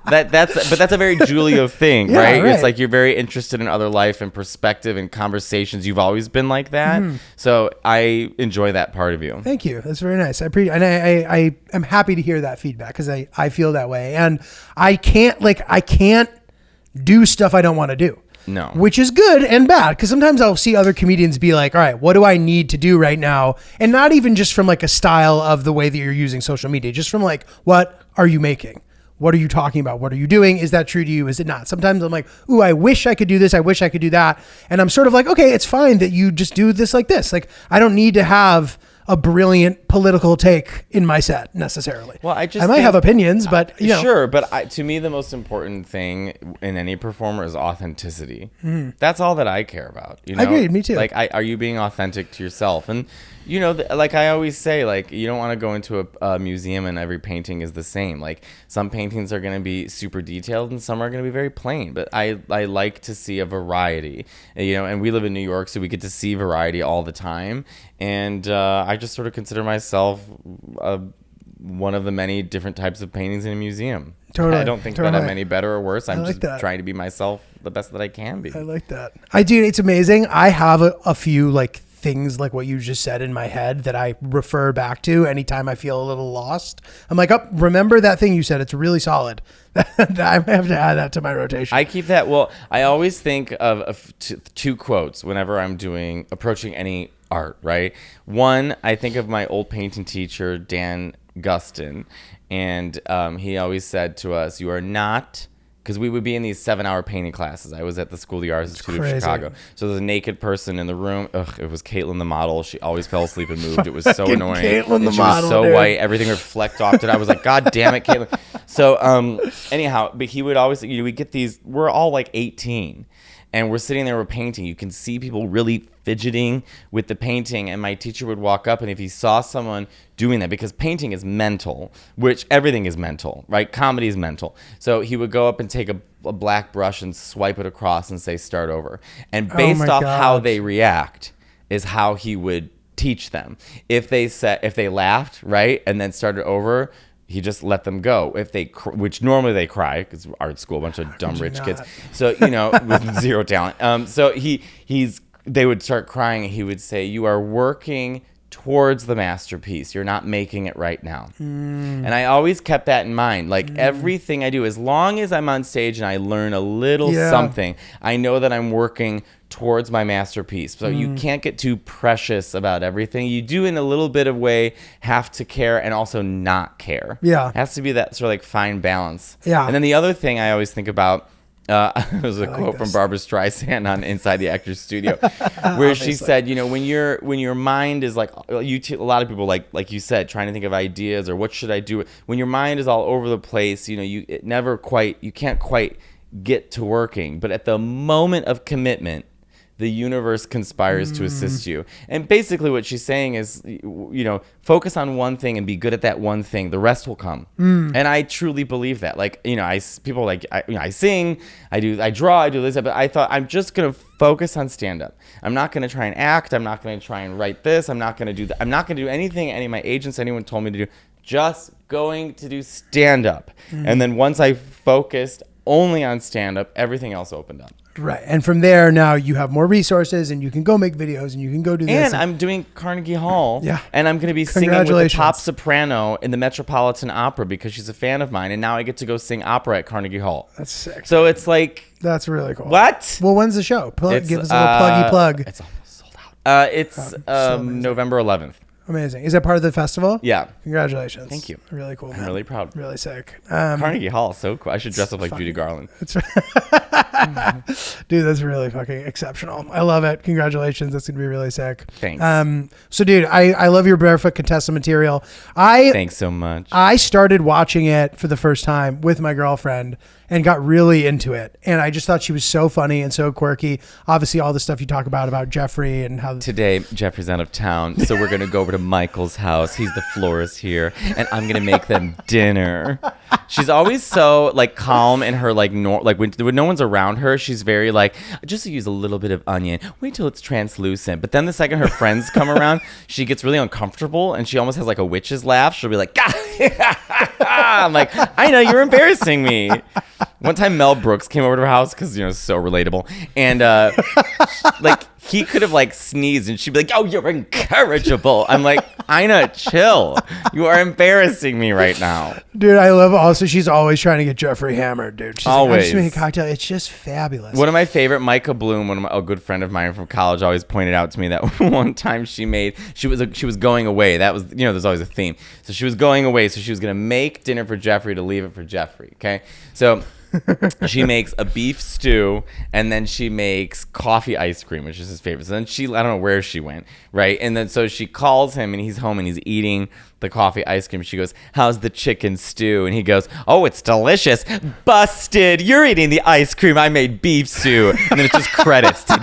that's a very Giulio thing, Yeah, right? right? It's like you're very interested in other life and perspective and conversations. You've always been like that. So I enjoy that part of you. Thank you. That's very nice. I appreciate, and I am happy to hear that feedback, because I feel that way, and I can't do stuff I don't want to do. No. Which is good and bad, because sometimes I'll see other comedians be like, all right, what do I need to do right now? And not even just from like a style of the way that you're using social media, just from like, what are you making? What are you talking about? What are you doing? Is that true to you? Is it not? Sometimes I'm like, ooh, I wish I could do this. I wish I could do that. And I'm sort of like, okay, it's fine that you just do this like this. Like, I don't need to have a brilliant political take in my set necessarily. Well, I might think- have opinions, but you know. Sure, but to me, the most important thing in any performer is authenticity. That's all that I care about. You know? I agree, me too. Like, are you being authentic to yourself? And you know, like I always say, like, you don't want to go into a museum and every painting is the same. Like, some paintings are going to be super detailed and some are going to be very plain. But I like to see a variety. You know, and we live in New York, so we get to see variety all the time. And I just sort of consider myself one of the many different types of paintings in a museum. Totally, I don't think totally. that I'm any better or worse. I'm like just that. trying to be myself the best that I can be. I like that. I do. It's amazing. I have a few like things like what you just said in my head that I refer back to anytime I feel a little lost. I'm like, oh, remember that thing you said? It's really solid. I have to add that to my rotation. I keep that. Well, I always think of two quotes whenever I'm approaching any art, right? One, I think of my old painting teacher, Dan Gustin, and he always said to us, you are not... Because we would be in these 7-hour painting classes. I was at the School of the Arts Institute of Chicago. So there's a naked person in the room. Ugh, it was Caitlin the model. She always fell asleep and moved. It was so annoying. Caitlin the she model, was so dude. white. Everything reflect off it. I was like, God damn it, Caitlin. So anyhow, but he would always, we get these, we're all like 18. And we're sitting there, we're painting. You can see people really fidgeting with the painting. And my teacher would walk up, and if he saw someone doing that, because painting is mental, which everything is mental, right? Comedy is mental. So he would go up and take a black brush and swipe it across and say, start over. And based off how they react is how he would teach them. If they laughed, right, and then started over, he just let them go. If they, which normally they cry, because art school, a bunch of dumb rich kids. So, you know, with zero talent. So they would start crying, and he would say, you are working towards the masterpiece. You're not making it right now. And I always kept that in mind. Like everything I do, as long as I'm on stage and I learn a little something, I know that I'm working towards my masterpiece. So you can't get too precious about everything. You do, in a little bit of way, have to care and also not care. Yeah. It has to be that sort of like fine balance. Yeah. And then the other thing I always think about, it was a quote from Barbara Streisand on Inside the Actors Studio, where she said, you know, when your mind is like, a lot of people like you said, trying to think of ideas or what should I do. When your mind is all over the place, you know, you can't quite get to working. But at the moment of commitment, the universe conspires to assist you. And basically what she's saying is, you know, focus on one thing and be good at that one thing. The rest will come. And I truly believe that. Like, you know, I sing, I draw, I do this, but I thought I'm just going to focus on stand-up. I'm not going to try and act. I'm not going to try and write this. I'm not going to do that. I'm not going to do anything any of my agents, anyone told me to do. Just going to do stand-up. And then once I focused only on stand-up, everything else opened up. Right. And from there, now you have more resources, and you can go make videos, and you can go do this. And I'm doing Carnegie Hall. Yeah. And I'm going to be singing with the top soprano in the Metropolitan Opera because she's a fan of mine. And now I get to go sing opera at Carnegie Hall. That's sick. So it's like... That's really cool. What? Well, when's the show? Give us a little pluggy plug. It's almost sold out. It's November 11th. Amazing. Is that part of the festival? Yeah. Congratulations. Thank you. Really cool. I'm really proud. Really sick. Carnegie Hall, so cool. I should dress up like Judy Garland. That's dude, that's really fucking exceptional. I love it. Congratulations. That's gonna be really sick. Thanks. So dude, I love your Barefoot Contessa material. Thanks so much. I started watching it for the first time with my girlfriend, and got really into it. And I just thought she was so funny and so quirky. Obviously, all the stuff you talk about Jeffrey and how Today, Jeffrey's out of town, so we're going to go over to Michael's house. He's the florist here, and I'm going to make them dinner. She's always so, like, calm in her, like, when no one's around her, she's very, like, just use a little bit of onion. Wait till it's translucent. But then the second her friends come around, she gets really uncomfortable, and she almost has, like, a witch's laugh. She'll be like, I'm like, I know, you're embarrassing me. One time Mel Brooks came over to her house because, so relatable. And, like, he could have, like, sneezed and she'd be like, oh, you're incorrigible. I'm like, Ina, chill. You are embarrassing me right now. Dude, I love also she's always trying to get Jeffrey hammered, dude. She's always. Like, I just made a cocktail. It's just fabulous. One of my favorite, Micah Bloom, a good friend of mine from college, always pointed out to me that one time she was going away. That was, there's always a theme. So she was going away. So she was going to make dinner for Jeffrey to leave it for Jeffrey. Okay. So she makes a beef stew, and then she makes coffee ice cream, which is his favorite. So then I don't know where she went, right? And then so she calls him, and he's home, and he's eating the coffee ice cream. She goes, how's the chicken stew? And he goes, oh, it's delicious. Busted. You're eating the ice cream. I made beef stew. And then it's just credits. I'm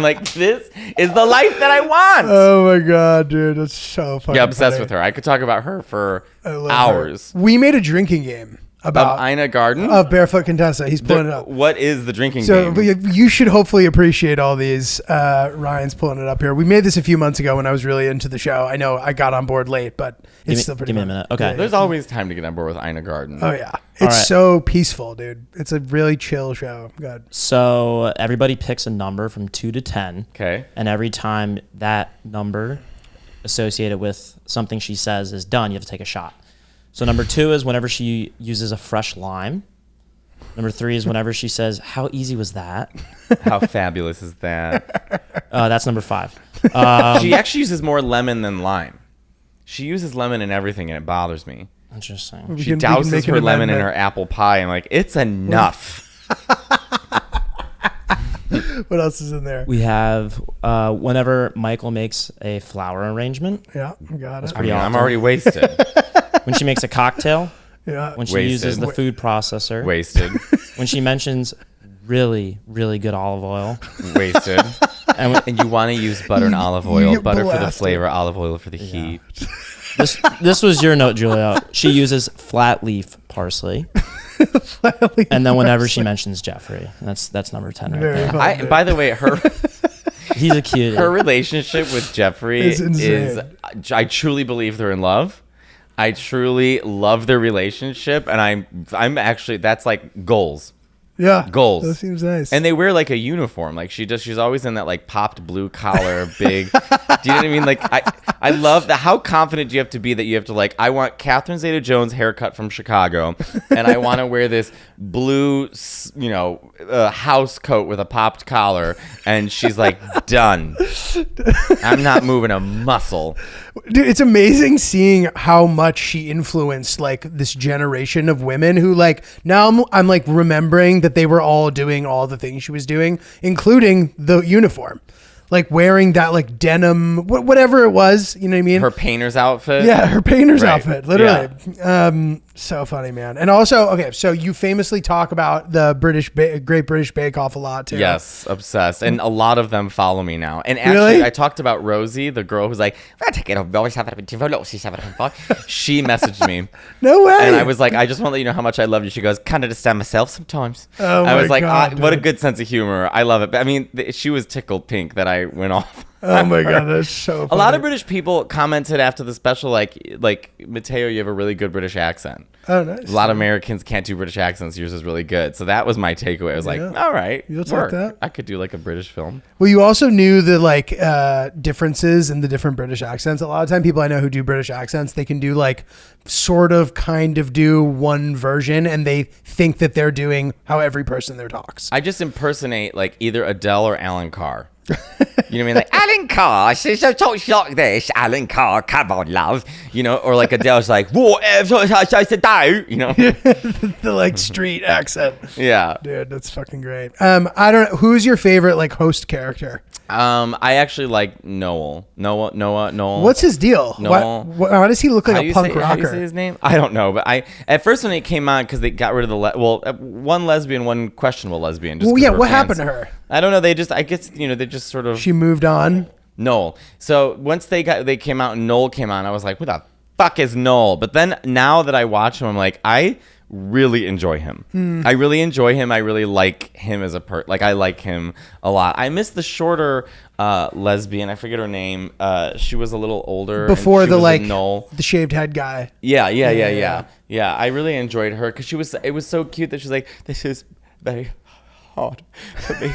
like, this is the life that I want. Oh my God, dude. That's so funny. Yeah, obsessed with her. I could talk about her for hours. We made a drinking game about Ina Garden of Barefoot Contessa. He's pulling it up. What is the drinking So game? you should hopefully appreciate all these. Ryan's pulling it up here. We made this a few months ago when I was really into the show. I know I got on board late, but it's still pretty Give me a fun. minute. Okay. There's always time to get on board with Ina Garden. Oh yeah, it's right. so peaceful, dude. It's a really chill show. Good. So everybody picks a number from 2 to 10. Okay. And every time that number associated with something she says is done, you have to take a shot. So number 2 is whenever she uses a fresh lime. Number 3 is whenever she says, how easy was that? How fabulous is that? That's number 5. She actually uses more lemon than lime. She uses lemon in everything, and it bothers me. Interesting. She douses her lemon in her apple pie. I'm like, it's enough. What else is in there? We have whenever Michael makes a flower arrangement. Yeah, got it. I mean, I'm often. already wasted. When she makes a cocktail. Yeah. When she Wasted. uses the food processor. Wasted. When she mentions really, really good olive oil. Wasted. And you want to use butter and olive oil. get Butter for the blasted. flavor, olive oil for the heat. This was your note, Julia. She uses flat leaf parsley. And then whenever she mentions Jeffrey, that's number 10 right Very there. fun, dude. By the way, He's a cutie. her relationship with Jeffrey It's insane. I truly believe they're in love. I truly love their relationship, and I'm actually, that's like goals. Yeah. Goals. That seems nice. And they wear like a uniform. Like she's always in that like popped blue collar, big. Do you know what I mean? Like I love that. How confident do you have to be that you have to like, I want Catherine Zeta-Jones haircut from Chicago, and I want to wear this blue, house coat with a popped collar, and she's like, done. I'm not moving a muscle. Dude, it's amazing seeing how much she influenced like this generation of women who like now I'm like remembering that they were all doing all the things she was doing, including the uniform, like wearing that like denim, whatever it was, you know what I mean? Her painter's outfit. Yeah, her painter's Right. outfit, literally. So funny, man. And also, okay, so you famously talk about the Great British Bake Off a lot too. Yes, obsessed. And a lot of them follow me now. And actually, Really? I talked about Rosie, the girl who's like, she messaged me. No way. And I was like, I just want to let you know how much I love you. She goes, kind of understand myself sometimes. Oh I my was like, God, what a dude. good sense of humor. I love it. But I mean, she was tickled pink that I went off. Oh my God, that's so funny. A lot of British people commented after the special, like Matteo, you have a really good British accent. Oh, nice. A lot of Americans can't do British accents. Yours is really good. So that was my takeaway. I was like, Yeah. all right, You'll take work. that. I could do like a British film. Well, you also knew the like differences in the different British accents. A lot of time people I know who do British accents, they can do like sort of kind of do one version and they think that they're doing how every person there talks. I just impersonate like either Adele or Alan Carr. You know what I mean? Like, Alan Carr, she's so talks like this. Alan Carr, come on, love. You know, or like Adele's like, whatever I supposed to do, you know? The like street accent. Yeah. Dude, that's fucking great. I don't know. Who's your favorite like host character? I actually like Noel. Noel. What's his deal? Noel. Why does he look like a punk rocker? How do you say his name? I don't know, but at first when it came on, because they got rid of one lesbian, one questionable lesbian. Just What happened to her? I don't know. They just sort of. She moved on. Noel. So once they came out and Noel came on, I was like, who the fuck is Noel? But then now that I watch him, I'm like, I really enjoy him. I really enjoy him. I really like him as a like, I like him a lot. I miss the shorter lesbian. I forget her name. She was a little older. Before the like Noel. the shaved head guy. Yeah. I really enjoyed her because it was so cute that she's like, this is very hard for me.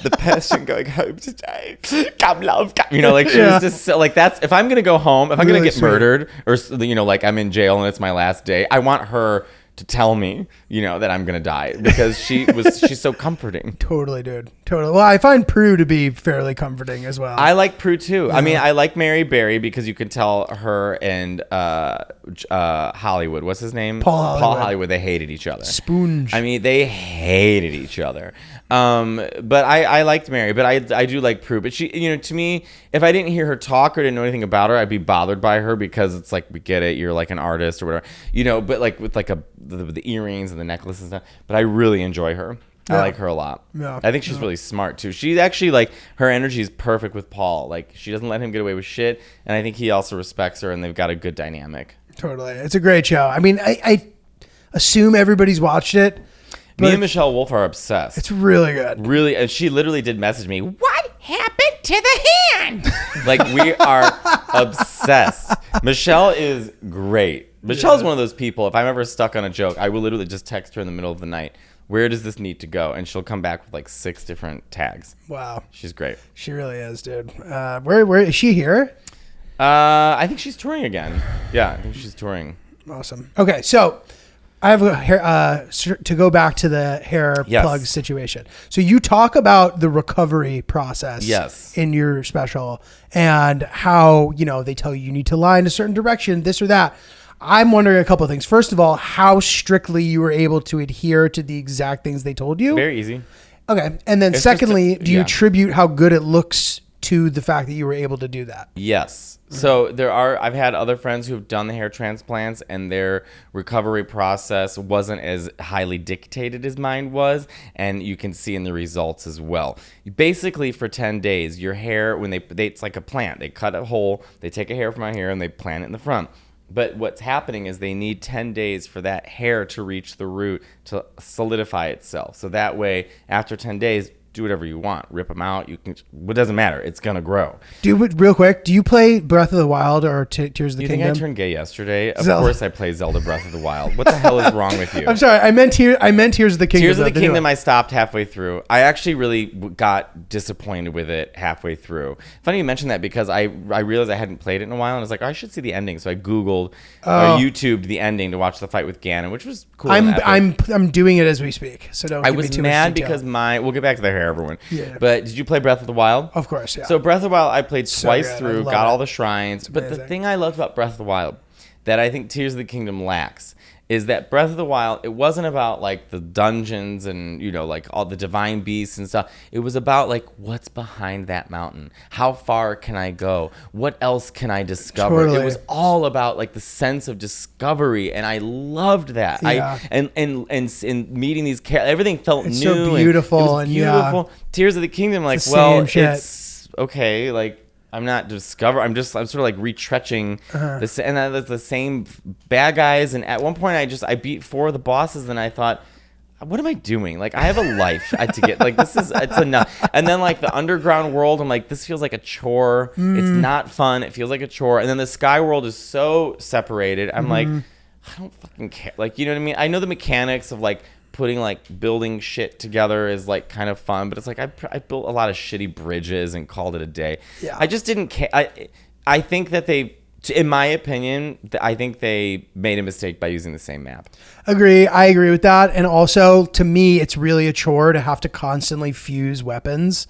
The person going home today, come love, come. You know, like she was just so, like, that's, if I'm gonna go home, if I'm Really gonna get sweet. murdered, or you know, like I'm in jail and it's my last day, I want her to tell me, you know, that I'm gonna die, because she's so comforting. Totally, dude. Totally. Well, I find Prue to be fairly comforting as well. I like Prue too. I mean, I like Mary Berry because you can tell her and Hollywood, what's his name? Paul Hollywood. They hated each other. Spoonge. I mean, they hated each other. But I liked Mary, but I do like Prue. But she, you know, to me, if I didn't hear her talk or didn't know anything about her, I'd be bothered by her, because it's like, we get it, you're like an artist or whatever, you know. But like with like the earrings and the necklace and stuff. But I really enjoy her. I like her a lot. Yeah. I think she's really smart too. She's actually like, her energy is perfect with Paul. Like, she doesn't let him get away with shit, and I think he also respects her, and they've got a good dynamic. Totally. It's a great show. I mean, I assume everybody's watched it. Me and Michelle Wolf are obsessed. It's really good. Really, and she literally did message me, what happened to the hand? Like, we are obsessed. Michelle is great. Michelle's one of those people, if I'm ever stuck on a joke, I will literally just text her in the middle of the night, where does this need to go? And she'll come back with like 6 different tags. Wow. She's great. She really is, dude. Where is she here? I think she's touring again. Yeah, I think she's touring. Awesome. Okay, so I have a hair, to go back to the hair Yes. plug situation. So you talk about the recovery process Yes. in your special, and how, you know, they tell you need to lie in a certain direction, this or that. I'm wondering a couple of things. First of all, how strictly you were able to adhere to the exact things they told you. Very easy. Okay. And then It's secondly, just do you attribute how good it looks to the fact that you were able to do that? Yes. So I've had other friends who've done the hair transplants, and their recovery process wasn't as highly dictated as mine was, and you can see in the results as well. Basically, for 10 days, your hair, when it's like a plant. They cut a hole, they take a hair from my hair, and they plant it in the front. But what's happening is they need 10 days for that hair to reach the root to solidify itself. So that way, after 10 days, do whatever you want. Rip them out. You can. It doesn't matter. It's gonna grow. Real quick, do you play Breath of the Wild or Tears of the You Kingdom? think I turned gay yesterday? Of Zelda. course I play Zelda Breath of the Wild. What the hell is wrong with you? I'm sorry. I meant Tears of the Kingdom. Tears of the new Kingdom, one. I stopped halfway through. I actually really got disappointed with it halfway through. Funny you mentioned that, because I realized I hadn't played it in a while, and I was like, I should see the ending. So I Googled or YouTubed the ending to watch the fight with Ganon, which was cool. I'm doing it as we speak. So don't. I give me was too much mad detail. because we'll get back to the hair, everyone. Yeah. But did you play Breath of the Wild? Of course, yeah. So Breath of the Wild, I played twice good. I through, love got it. all the shrines. But the amazing. thing I loved about Breath of the Wild that I think Tears of the Kingdom lacks is that Breath of the Wild, it wasn't about like the dungeons and, you know, like all the divine beasts and stuff. It was about like, what's behind that mountain? How far can I go? What else can I discover? Totally. It was all about like the sense of discovery, and I loved that. Yeah. And meeting these characters, everything felt It's new. so beautiful, it was and beautiful. Tears of the Kingdom, like, It's the well, same shit. it's okay, like, I'm not I'm sort of like retretching this, and that's the same bad guys. And at one point, I beat 4 of the bosses, and I thought, what am I doing? Like, I have a life to get, like, it's enough. And then like the underground world, I'm like, this feels like a chore. It's not fun. It feels like a chore. And then the sky world is so separated. I'm like, I don't fucking care. Like, you know what I mean? I know the mechanics of like putting like building shit together is like kind of fun, but it's like I built a lot of shitty bridges and called it a day. Yeah. I just didn't care. I think that they In my opinion, I think they made a mistake by using the same map. I agree with that. And also, to me, it's really a chore to have to constantly fuse weapons.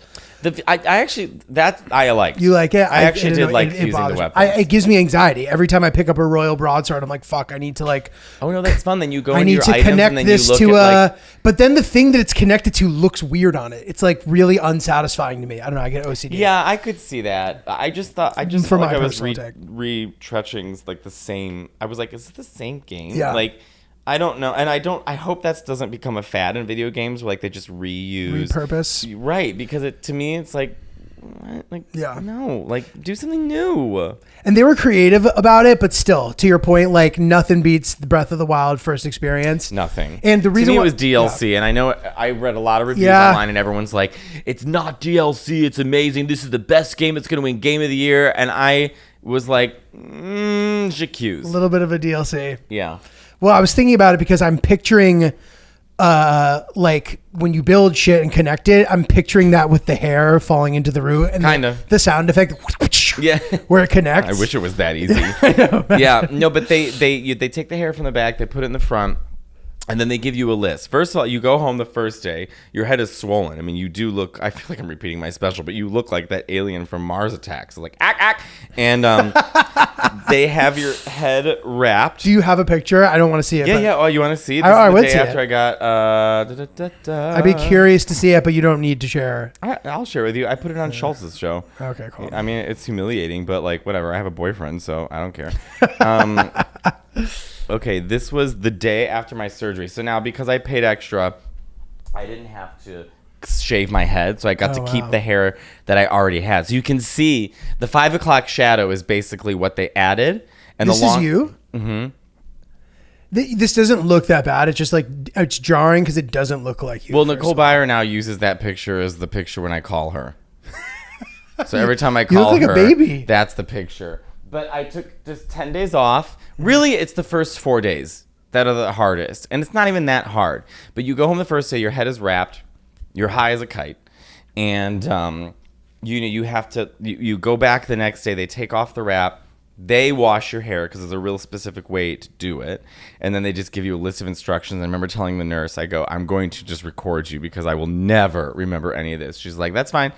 I actually, that I liked. You like it? I actually did like fusing the bothers me. weapons. It gives me anxiety. Every time I pick up a royal broadsword, I'm like, fuck, I need to like... Oh, no, that's fun. Then you go I into need your to items connect and then this you look to at like... But then the thing that it's connected to looks weird on it. It's like really unsatisfying to me. I don't know. I get OCD. Yeah, I could see that. I just For felt like my I was personal take. retretching like the same. I was like, is this the same game? Yeah. Like, I don't know, and I hope that doesn't become a fad in video games where like they just Repurpose. Right, because to me it's like, what? Like, Yeah. no, like do something new. And they were creative about it, but still, to your point, like nothing beats the Breath of the Wild first experience. Nothing. And the reason to me why- it was DLC, and I know I read a lot of reviews Yeah. online, and everyone's like, "It's not DLC. It's amazing. This is the best game. It's going to win Game of the Year." And I was like, j'accuse. A little bit of a DLC. Yeah. Well, I was thinking about it because I'm picturing, like when you build shit and connect it, I'm picturing that with the hair falling into the root and Kinda. the sound effect, Yeah. where it connects. I wish it was that easy. Yeah, no, but they take the hair from the back, they put it in the front, and then they give you a list. First of all, you go home the first day, your head is swollen. I mean, you do look, I feel like I'm repeating my special, but you look like that alien from Mars Attacks. Like, ack. And they have your head wrapped. Do you have a picture? I don't want to see it. Yeah, but yeah. Oh, you want to see it? I This would is see the day after it. I got. I'd be curious to see it, but you don't need to share. I'll share with you. I put it on Schultz's show. Okay, cool. I mean, it's humiliating, but like whatever. I have a boyfriend, so I don't care. Okay, this was the day after my surgery. So now, because I paid extra, I didn't have to shave my head, so I got to keep the hair that I already had. So you can see the 5 o'clock shadow is basically what they added. And This is you? Mm-hmm. This doesn't look that bad. It's just like, it's jarring because it doesn't look like you. Well, Nicole Byer now uses that picture as the picture when I call her. So every time I call look like her, a baby. that's the picture. But I took just 10 days off. Really, it's the first 4 days that are the hardest. And it's not even that hard. But you go home the first day, your head is wrapped, you're high as a kite. And you have to, you go back the next day, they take off the wrap, they wash your hair because there's a real specific way to do it. And then they just give you a list of instructions. I remember telling the nurse, I go, I'm going to just record you because I will never remember any of this. She's like, that's fine.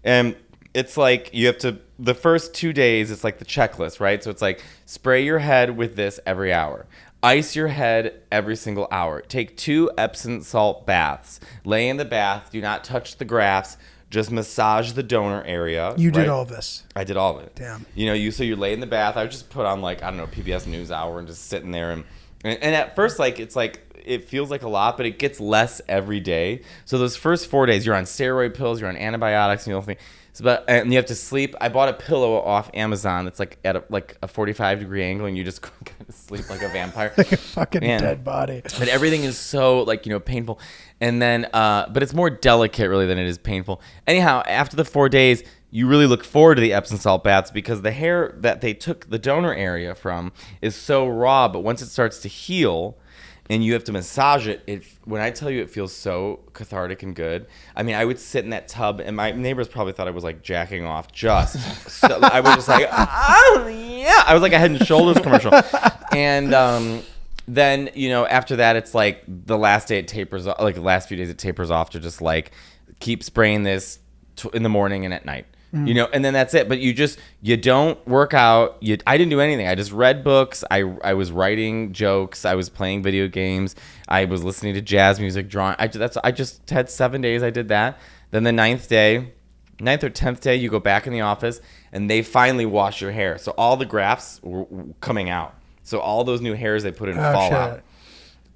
And it's like you have to, the first 2 days, it's like the checklist, right? So it's like spray your head with this every hour. Ice your head every single hour. Take 2 Epsom salt baths. Lay in the bath. Do not touch the grafts. Just massage the donor area. You did right? all of this. I did all of it. Damn. So you lay in the bath. I would just put on like, I don't know, PBS NewsHour and just sitting there. And at first, like, it's like, it feels like a lot, but it gets less every day. So those first 4 days, you're on steroid pills, you're on antibiotics, and you don't think. And you have to sleep. I bought a pillow off Amazon that's like at a 45-degree angle, and you just kind of sleep like a vampire. Like a fucking dead body. But everything is so painful. And then, but it's more delicate really than it is painful. Anyhow, after the 4 days, you really look forward to the Epsom salt baths because the hair that they took the donor area from is so raw. But once it starts to heal, and you have to massage it, when I tell you it feels so cathartic and good. I mean, I would sit in that tub, and my neighbors probably thought I was like jacking off. I was just like, oh yeah. I was like a Head and Shoulders commercial. And then after that, it's like the last day it tapers, like the last few days it tapers off to just like keep spraying this in the morning and at night. And then that's it. But you don't work out. I didn't do anything. I just read books. I was writing jokes. I was playing video games. I was listening to jazz music, drawing. I just had 7 days. I did that. Then the 9th or 10th day, you go back in the office and they finally wash your hair. So all the grafts were coming out. So all those new hairs they put in fall out.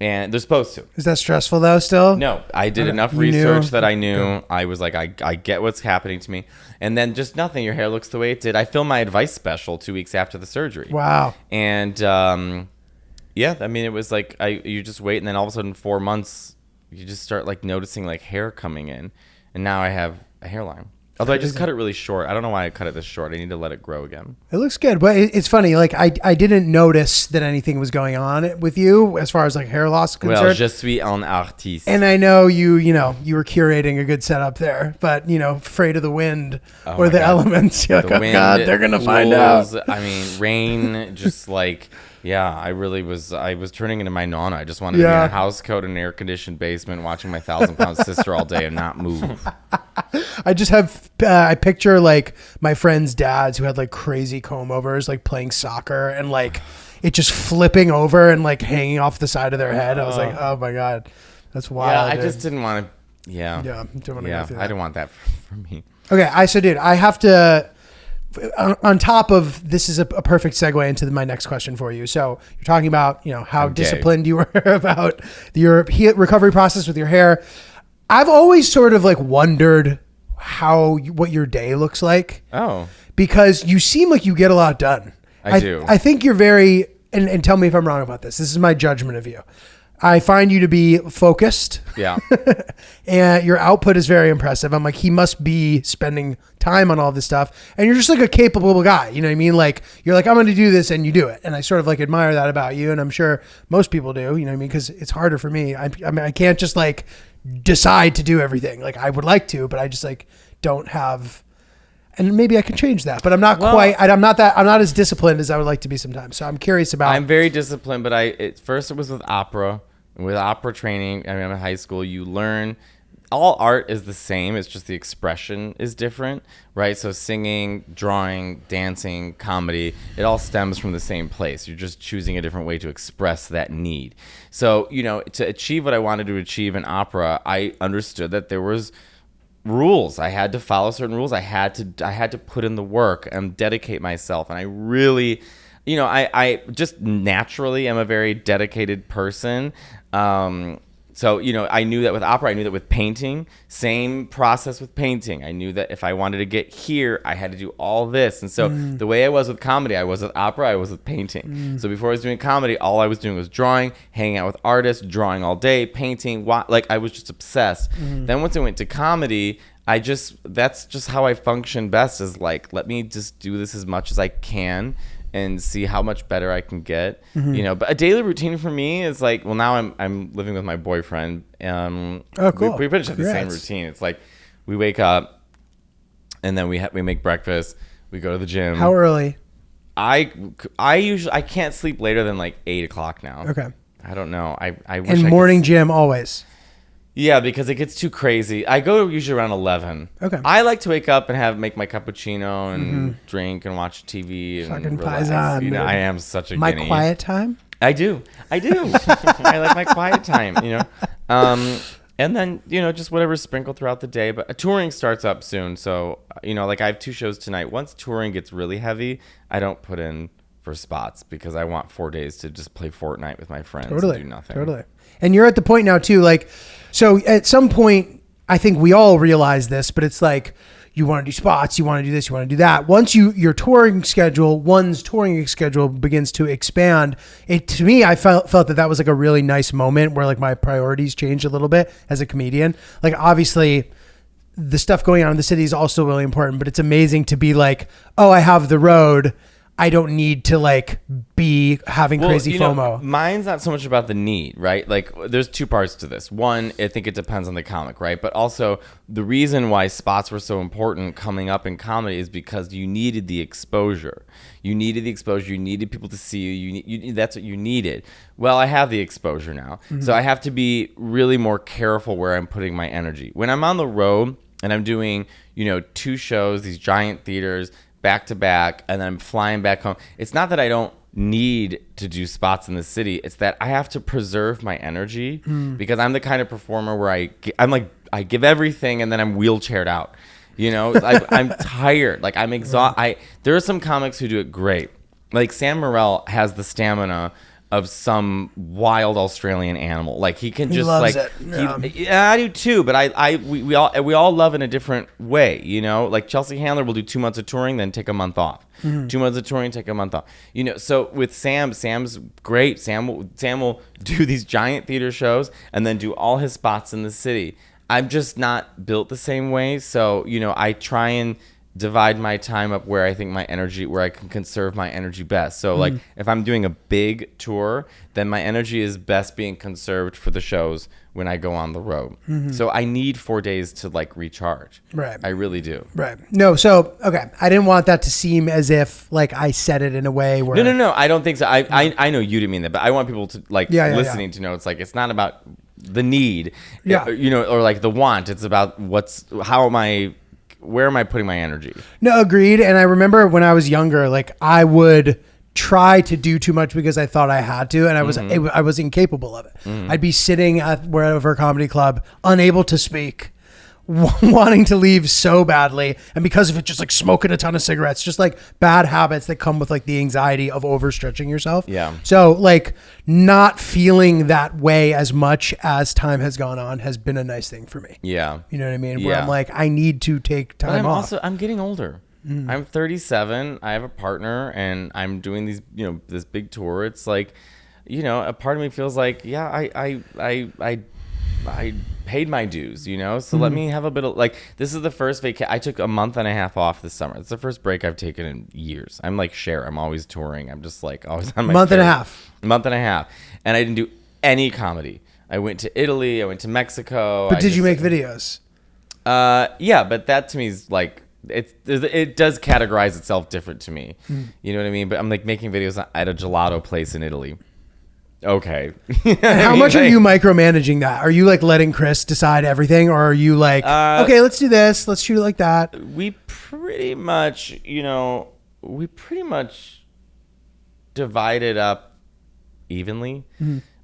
And they're supposed to. Is that stressful though still? No, I did enough research that I knew. I was like, I get what's happening to me. And then just nothing. Your hair looks the way it did. I filmed my advice special 2 weeks after the surgery. Wow. And yeah, I mean, it was like, you just wait. And then all of a sudden 4 months, you just start like noticing like hair coming in. And now I have a hairline. Although I just cut it really short. I don't know why I cut it this short. I need to let it grow again. It looks good, but it's funny. Like I didn't notice that anything was going on with you as far as like hair loss is concerned. Well, je suis un artiste. And I know you were curating a good setup there, but afraid of the wind or the elements. You're like, oh God, they're gonna find out. I mean, rain, just like. Yeah, I was turning into my nonna. I just wanted to be in a house coat and an air-conditioned basement watching my 1,000-pound sister all day and not move. I just have, I picture like my friends' dads who had like crazy comb-overs, like playing soccer and like it just flipping over and like hanging off the side of their head. I was like, oh my God, that's wild. Yeah, I just didn't want to, don't want to go through that. I didn't want that for me. Okay, dude, I have to... On top of this is a perfect segue into my next question for you. So you're talking about how disciplined you were about your recovery process with your hair. I've always sort of like wondered what your day looks like. Oh, because you seem like you get a lot done. I do. I think you're very and tell me if I'm wrong about this. This is my judgment of you. I find you to be focused. Yeah. And your output is very impressive. I'm like, he must be spending time on all this stuff. And you're just like a capable guy. You know what I mean? Like, you're like, I'm going to do this and you do it. And I sort of like admire that about you. And I'm sure most people do, you know what I mean? Because it's harder for me. I mean, I can't just like decide to do everything. Like I would like to, but I just like don't have... And maybe I can change that, but I'm not I'm not as disciplined as I would like to be sometimes. So I'm curious about... I'm very disciplined, but first it was with opera. With opera training, I mean, I'm in high school, you learn, all art is the same. It's just the expression is different, right? So singing, drawing, dancing, comedy, it all stems from the same place. You're just choosing a different way to express that need. So, to achieve what I wanted to achieve in opera, I understood that there was rules. I had to follow certain rules. I had to put in the work and dedicate myself. And I really, I just naturally am a very dedicated person. So, I knew that with opera, I knew that with painting, same process with painting. I knew that if I wanted to get here, I had to do all this. And so the way I was with comedy, I was with opera, I was with painting. So before I was doing comedy, all I was doing was drawing, hanging out with artists, drawing all day, painting, like I was just obsessed. Then once I went to comedy, that's just how I function best, is like, let me just do this as much as I can and see how much better I can get. But a daily routine for me is like, well, now I'm living with my boyfriend. Oh, cool. We pretty much have the same routine. It's like we wake up and then we make breakfast. We go to the gym. How early? I can't sleep later than like 8 o'clock now. Okay. I don't know. I wish and I morning could... gym always. Yeah, because it gets too crazy. I go usually around 11. Okay. I like to wake up and make my cappuccino and drink and watch TV and fucking relax. paisan, I am such a my guinea. quiet time. I do. I like my quiet time. And then just whatever sprinkled throughout the day. But touring starts up soon, so like I have 2 shows tonight. Once touring gets really heavy, I don't put in for spots because I want 4 days to just play Fortnite with my friends and do nothing. Totally. And you're at the point now too, like, so at some point, I think we all realize this, but it's like, you want to do spots, you want to do this, you want to do that. Once one's touring schedule begins to expand, to me, I felt that was like a really nice moment where like my priorities changed a little bit as a comedian. Like obviously the stuff going on in the city is also really important, but it's amazing to be like, oh, I have the road. I don't need to like be having crazy FOMO. Mine's not so much about the need, right? Like there's 2 parts to this. One, I think it depends on the comic, right? But also the reason why spots were so important coming up in comedy is because you needed the exposure. You needed people to see you. That's what you needed. Well, I have the exposure now. So I have to be really more careful where I'm putting my energy. When I'm on the road and I'm doing, 2 shows, these giant theaters, back to back, and then I'm flying back home. It's not that I don't need to do spots in the city. It's that I have to preserve my energy because I'm the kind of performer where I give everything and then I'm wheelchaired out. I'm tired. Like I'm exhausted. There are some comics who do it great. Like Sam Morril has the stamina of some wild Australian animal. Like he can just loves like, it. Yeah, I do too. But we all love in a different way. Like Chelsea Handler will do 2 months of touring, then take a month off. 2 months of touring, take a month off. So with Sam's great. Sam will do these giant theater shows and then do all his spots in the city. I'm just not built the same way. So, I try and divide my time up where I think where I can conserve my energy best. So like if I'm doing a big tour, then my energy is best being conserved for the shows when I go on the road. So I need 4 days to like recharge. Right. I really do. Right. No. So, okay. I didn't want that to seem as if like I said it in a way where. No. I don't think so. I know you didn't mean that, but I want people to like listening to know it's like, it's not about the need, or like the want. It's about where am I putting my energy? No, agreed. And I remember when I was younger, like I would try to do too much because I thought I had to, and I was incapable of it. I'd be sitting at wherever comedy club, unable to speak, wanting to leave so badly, and because of it, just like smoking a ton of cigarettes, just like bad habits that come with like the anxiety of overstretching yourself. Yeah. So like not feeling that way as much as time has gone on has been a nice thing for me. Yeah. You know what I mean? Where I'm like, I need to take time off. I'm getting older. I'm 37. I have a partner, and I'm doing these, this big tour. It's like, a part of me feels like, I paid my dues, so let me have a bit of like, this is the first vacation. I took a month and a half off this summer. It's the first break I've taken in years. I'm like Cher. I'm always touring. I'm just like always on my month and a half. And I didn't do any comedy. I went to Italy. I went to Mexico. But did you make videos? Yeah, but that to me is like, it does categorize itself different to me. You know what I mean? But I'm like making videos at a gelato place in Italy. Okay. And how much are you micromanaging that? Are you like letting Chris decide everything, or are you like, okay, let's do this, let's shoot it like that? We pretty much, divide it up evenly.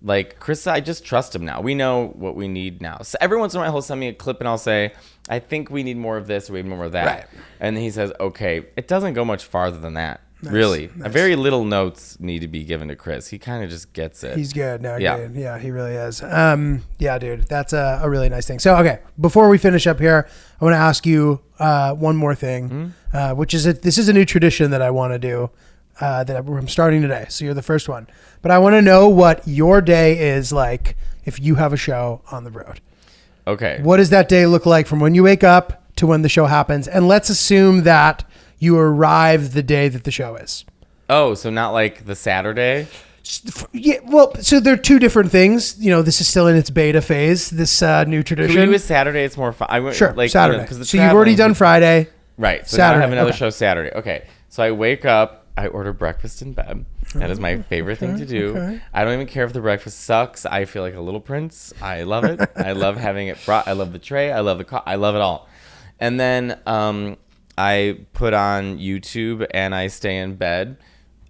Like Chris, I just trust him now. We know what we need now. So every once in a while he'll send me a clip and I'll say, I think we need more of this, or we need more of that. Right. And he says, okay. It doesn't go much farther than that. Nice, really. Nice. Very little notes need to be given to Chris. He kind of just gets it. He's good. No, yeah. Good. Yeah, he really is. Yeah, dude, that's a really nice thing. So, okay, before we finish up here, I want to ask you one more thing, which is this is a new tradition that I want to do that I'm starting today. So you're the first one. But I want to know what your day is like if you have a show on the road. Okay. What does that day look like from when you wake up to when the show happens? And let's assume that you arrive the day that the show is. Oh, so not like the Saturday? Yeah, well, so they're two different things. This is still in its beta phase, this new tradition. Can we do a Saturday? It's more fun. Sure, like, Saturday. So you've already done Friday. Right. So Saturday. Now I have another show Saturday. Okay. So I wake up, I order breakfast in bed. That is my favorite thing to do. Okay. I don't even care if the breakfast sucks. I feel like a little prince. I love it. I love having it brought. I love the tray. I love I love it all. And then I put on YouTube and I stay in bed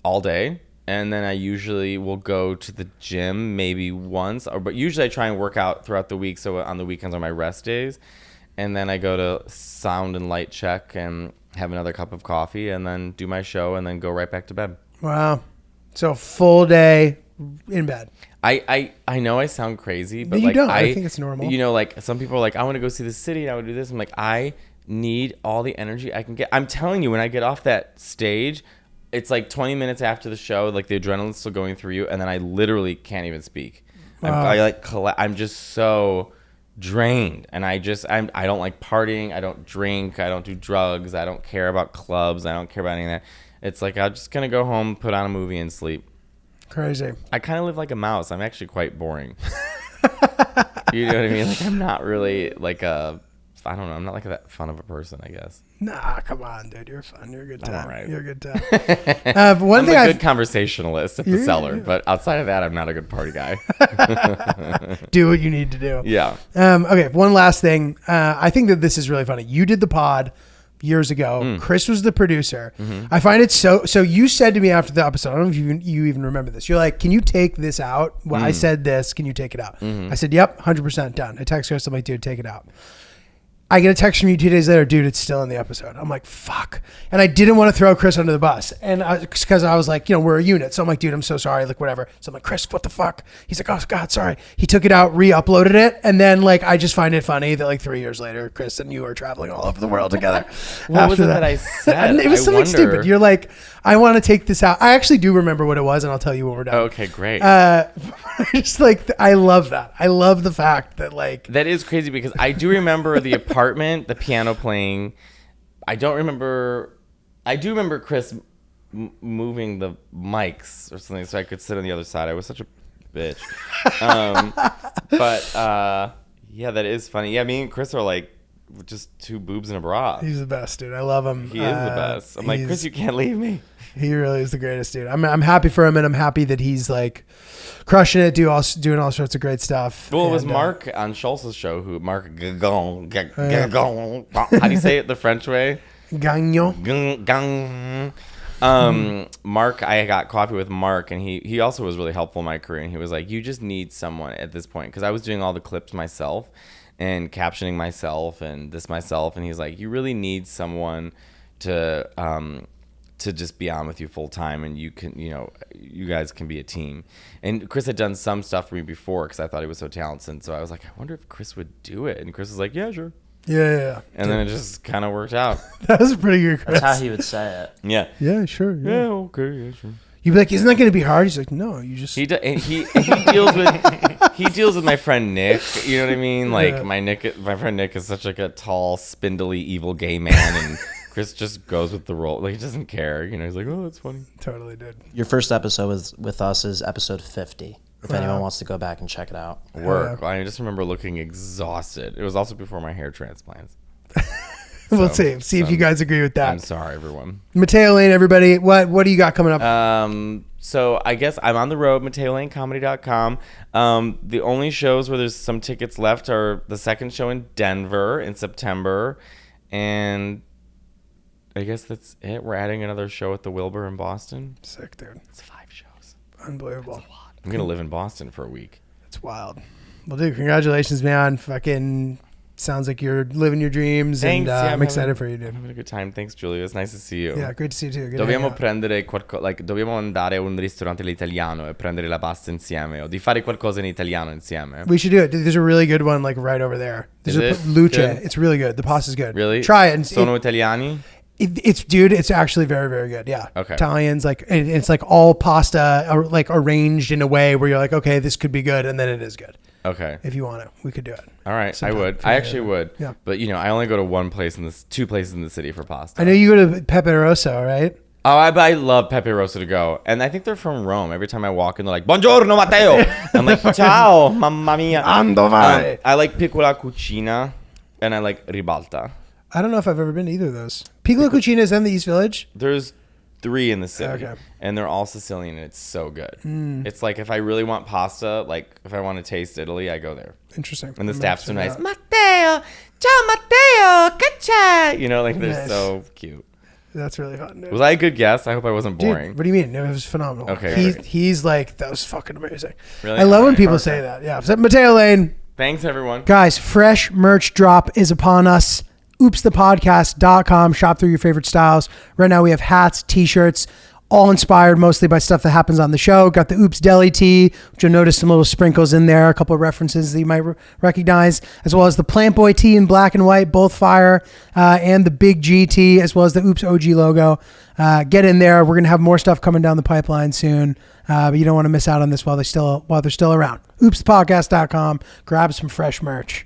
all day. And then I usually will go to the gym maybe once, but usually I try and work out throughout the week. So on the weekends are my rest days. And then I go to sound and light check and have another cup of coffee and then do my show and then go right back to bed. Wow. So full day in bed. I know I sound crazy, but you like don't. I think it's normal. Like some people are like, I want to go see the city and I would do this. I'm like, I need all the energy I can get. I'm telling you, when I get off that stage, it's like 20 minutes after the show, like the adrenaline's still going through you, and then I literally can't even speak. Wow. I'm just so drained, and I don't like partying. I don't drink. I don't do drugs. I don't care about clubs. I don't care about any of that. It's like I'm just gonna go home, put on a movie, and sleep. Crazy. I kind of live like a mouse. I'm actually quite boring. You know what I mean? Like I'm not really like a. I don't know. I'm not like that fun of a person, I guess. Nah, come on, dude. You're fun. You're a good time. All right. You're a good time. I'm a good conversationalist at the cellar, but outside of that, I'm not a good party guy. Do what you need to do. Yeah. Okay. One last thing. I think that this is really funny. You did the pod years ago. Chris was the producer. I find it so you said to me after the episode, I don't know if you even remember this. You're like, can you take this out? Well, I said this. Can you take it out? I said, yep, 100% done. I texted Chris. I'm like, dude, take it out. I get a text from you 2 days later, dude, it's still in the episode. I'm like, fuck. And I didn't want to throw Chris under the bus. And because I was like, we're a unit. So I'm like, dude, I'm so sorry. Like, whatever. So I'm like, Chris, what the fuck? He's like, oh, God, sorry. He took it out, re-uploaded it. And then, like, I just find it funny that, like, 3 years later, Chris and you are traveling all over the world together. What was it that I said? It was something stupid. You're like, I want to take this out. I actually do remember what it was, and I'll tell you when we're done. Okay, great. Just like, I love that. I love the fact that, like, that is crazy because I do remember the apartment, the piano playing. I do remember Chris moving the mics or something so I could sit on the other side. I was such a bitch. Yeah, that is funny. Yeah, me and Chris are like just two boobs in a bra. He's the best, dude. I love him. He is the best. I'm like, Chris, you can't leave me. He really is the greatest, dude. I'm happy for him, and I'm happy that he's like crushing it, doing all sorts of great stuff. Well, it was Mark on Schultz's show Mark Gagon. How do you say it the French way? Gagnon. Mark, I got coffee with Mark, and he also was really helpful in my career. And he was like, you just need someone at this point, because I was doing all the clips myself and captioning myself and this myself. And he's like, you really need someone to just be on with you full time, and you guys can be a team. And Chris had done some stuff for me before because I thought he was so talented. So I was like, I wonder if Chris would do it. And Chris was like, yeah, sure. Yeah. And then it just kind of worked out. That was pretty good, Chris. That's how he would say it. Yeah. Yeah, sure. Yeah, okay, yeah, sure. You'd be like, isn't that going to be hard? He's like, no, you just... He deals with my friend Nick. You know what I mean? Like, my friend Nick is such like a tall, spindly, evil gay man, and Chris just goes with the role. Like, he doesn't care. He's like, oh, that's funny. Totally did. Your first episode with us is episode 50. If anyone wants to go back and check it out. Work. I just remember looking exhausted. It was also before my hair transplants. We'll see if you guys agree with that. I'm sorry, everyone. Matteo Lane, everybody. What do you got coming up? So I guess I'm on the road, MatteoLaneComedy.com. The only shows where there's some tickets left are the second show in Denver in September, and I guess that's it. We're adding another show at the Wilbur in Boston. Sick, dude. It's 5 shows. Unbelievable. I'm gonna live in Boston for a week. It's wild. Well, dude, congratulations, man. Fucking sounds like you're living your dreams. Thanks. And Yeah, I'm excited for you, dude. I'm having a good time. Thanks, Giulio. It's nice to see you. Yeah, great to see you too. Good Dobbiamo andare a un ristorante italiano e prendere la pasta insieme, o di fare qualcosa in italiano insieme. We should do it. There's a really good one like right over there. There's Is a it? luce. Good? It's really good. The pasta's good. Really? Try it. And Sono italiani? It's actually very, very good. Yeah. Okay. Italians, like, it's like all pasta like arranged in a way where you're like, okay, this could be good, and then it is good. Okay. If you want it, we could do it. All right. Sometime. I would. I actually would. Yeah. But I only go to two places in the city for pasta. I know you go to Pepe Rosso, right? Oh, I love Pepe Rosso to go. And I think they're from Rome. Every time I walk in, they're like, Buongiorno, Matteo. I'm like, ciao, mamma mia. Ando vai. I like Piccola Cucina, and I like Ribalta. I don't know if I've ever been to either of those. Piccola Cucina is in the East Village? There's 3 in the city. Okay. And they're all Sicilian, and it's so good. It's like if I really want pasta, like if I want to taste Italy, I go there. Interesting. And the staff's so nice. Out. Matteo, ciao Matteo, che c'è? They're Nice. so cute. That's really fun, dude. Was I a good guest? I hope I wasn't boring. Dude, what do you mean? No, it was phenomenal. Okay, He's like, that was fucking amazing. Really? I love when Alright, people okay. say that. Yeah. So Matteo Lane. Thanks, everyone. Guys, fresh merch drop is upon us. oopsthepodcast.com. Shop through your favorite styles. Right now we have hats, t-shirts, all inspired mostly by stuff that happens on the show. Got the Oops Deli tee, which you'll notice some little sprinkles in there, a couple of references that you might recognize, as well as the Plant Boy tee in black and white, both fire, and the Big G tee, as well as the Oops OG logo. Get in there. We're going to have more stuff coming down the pipeline soon, but you don't want to miss out on this while they're still around. oopsthepodcast.com. Grab some fresh merch.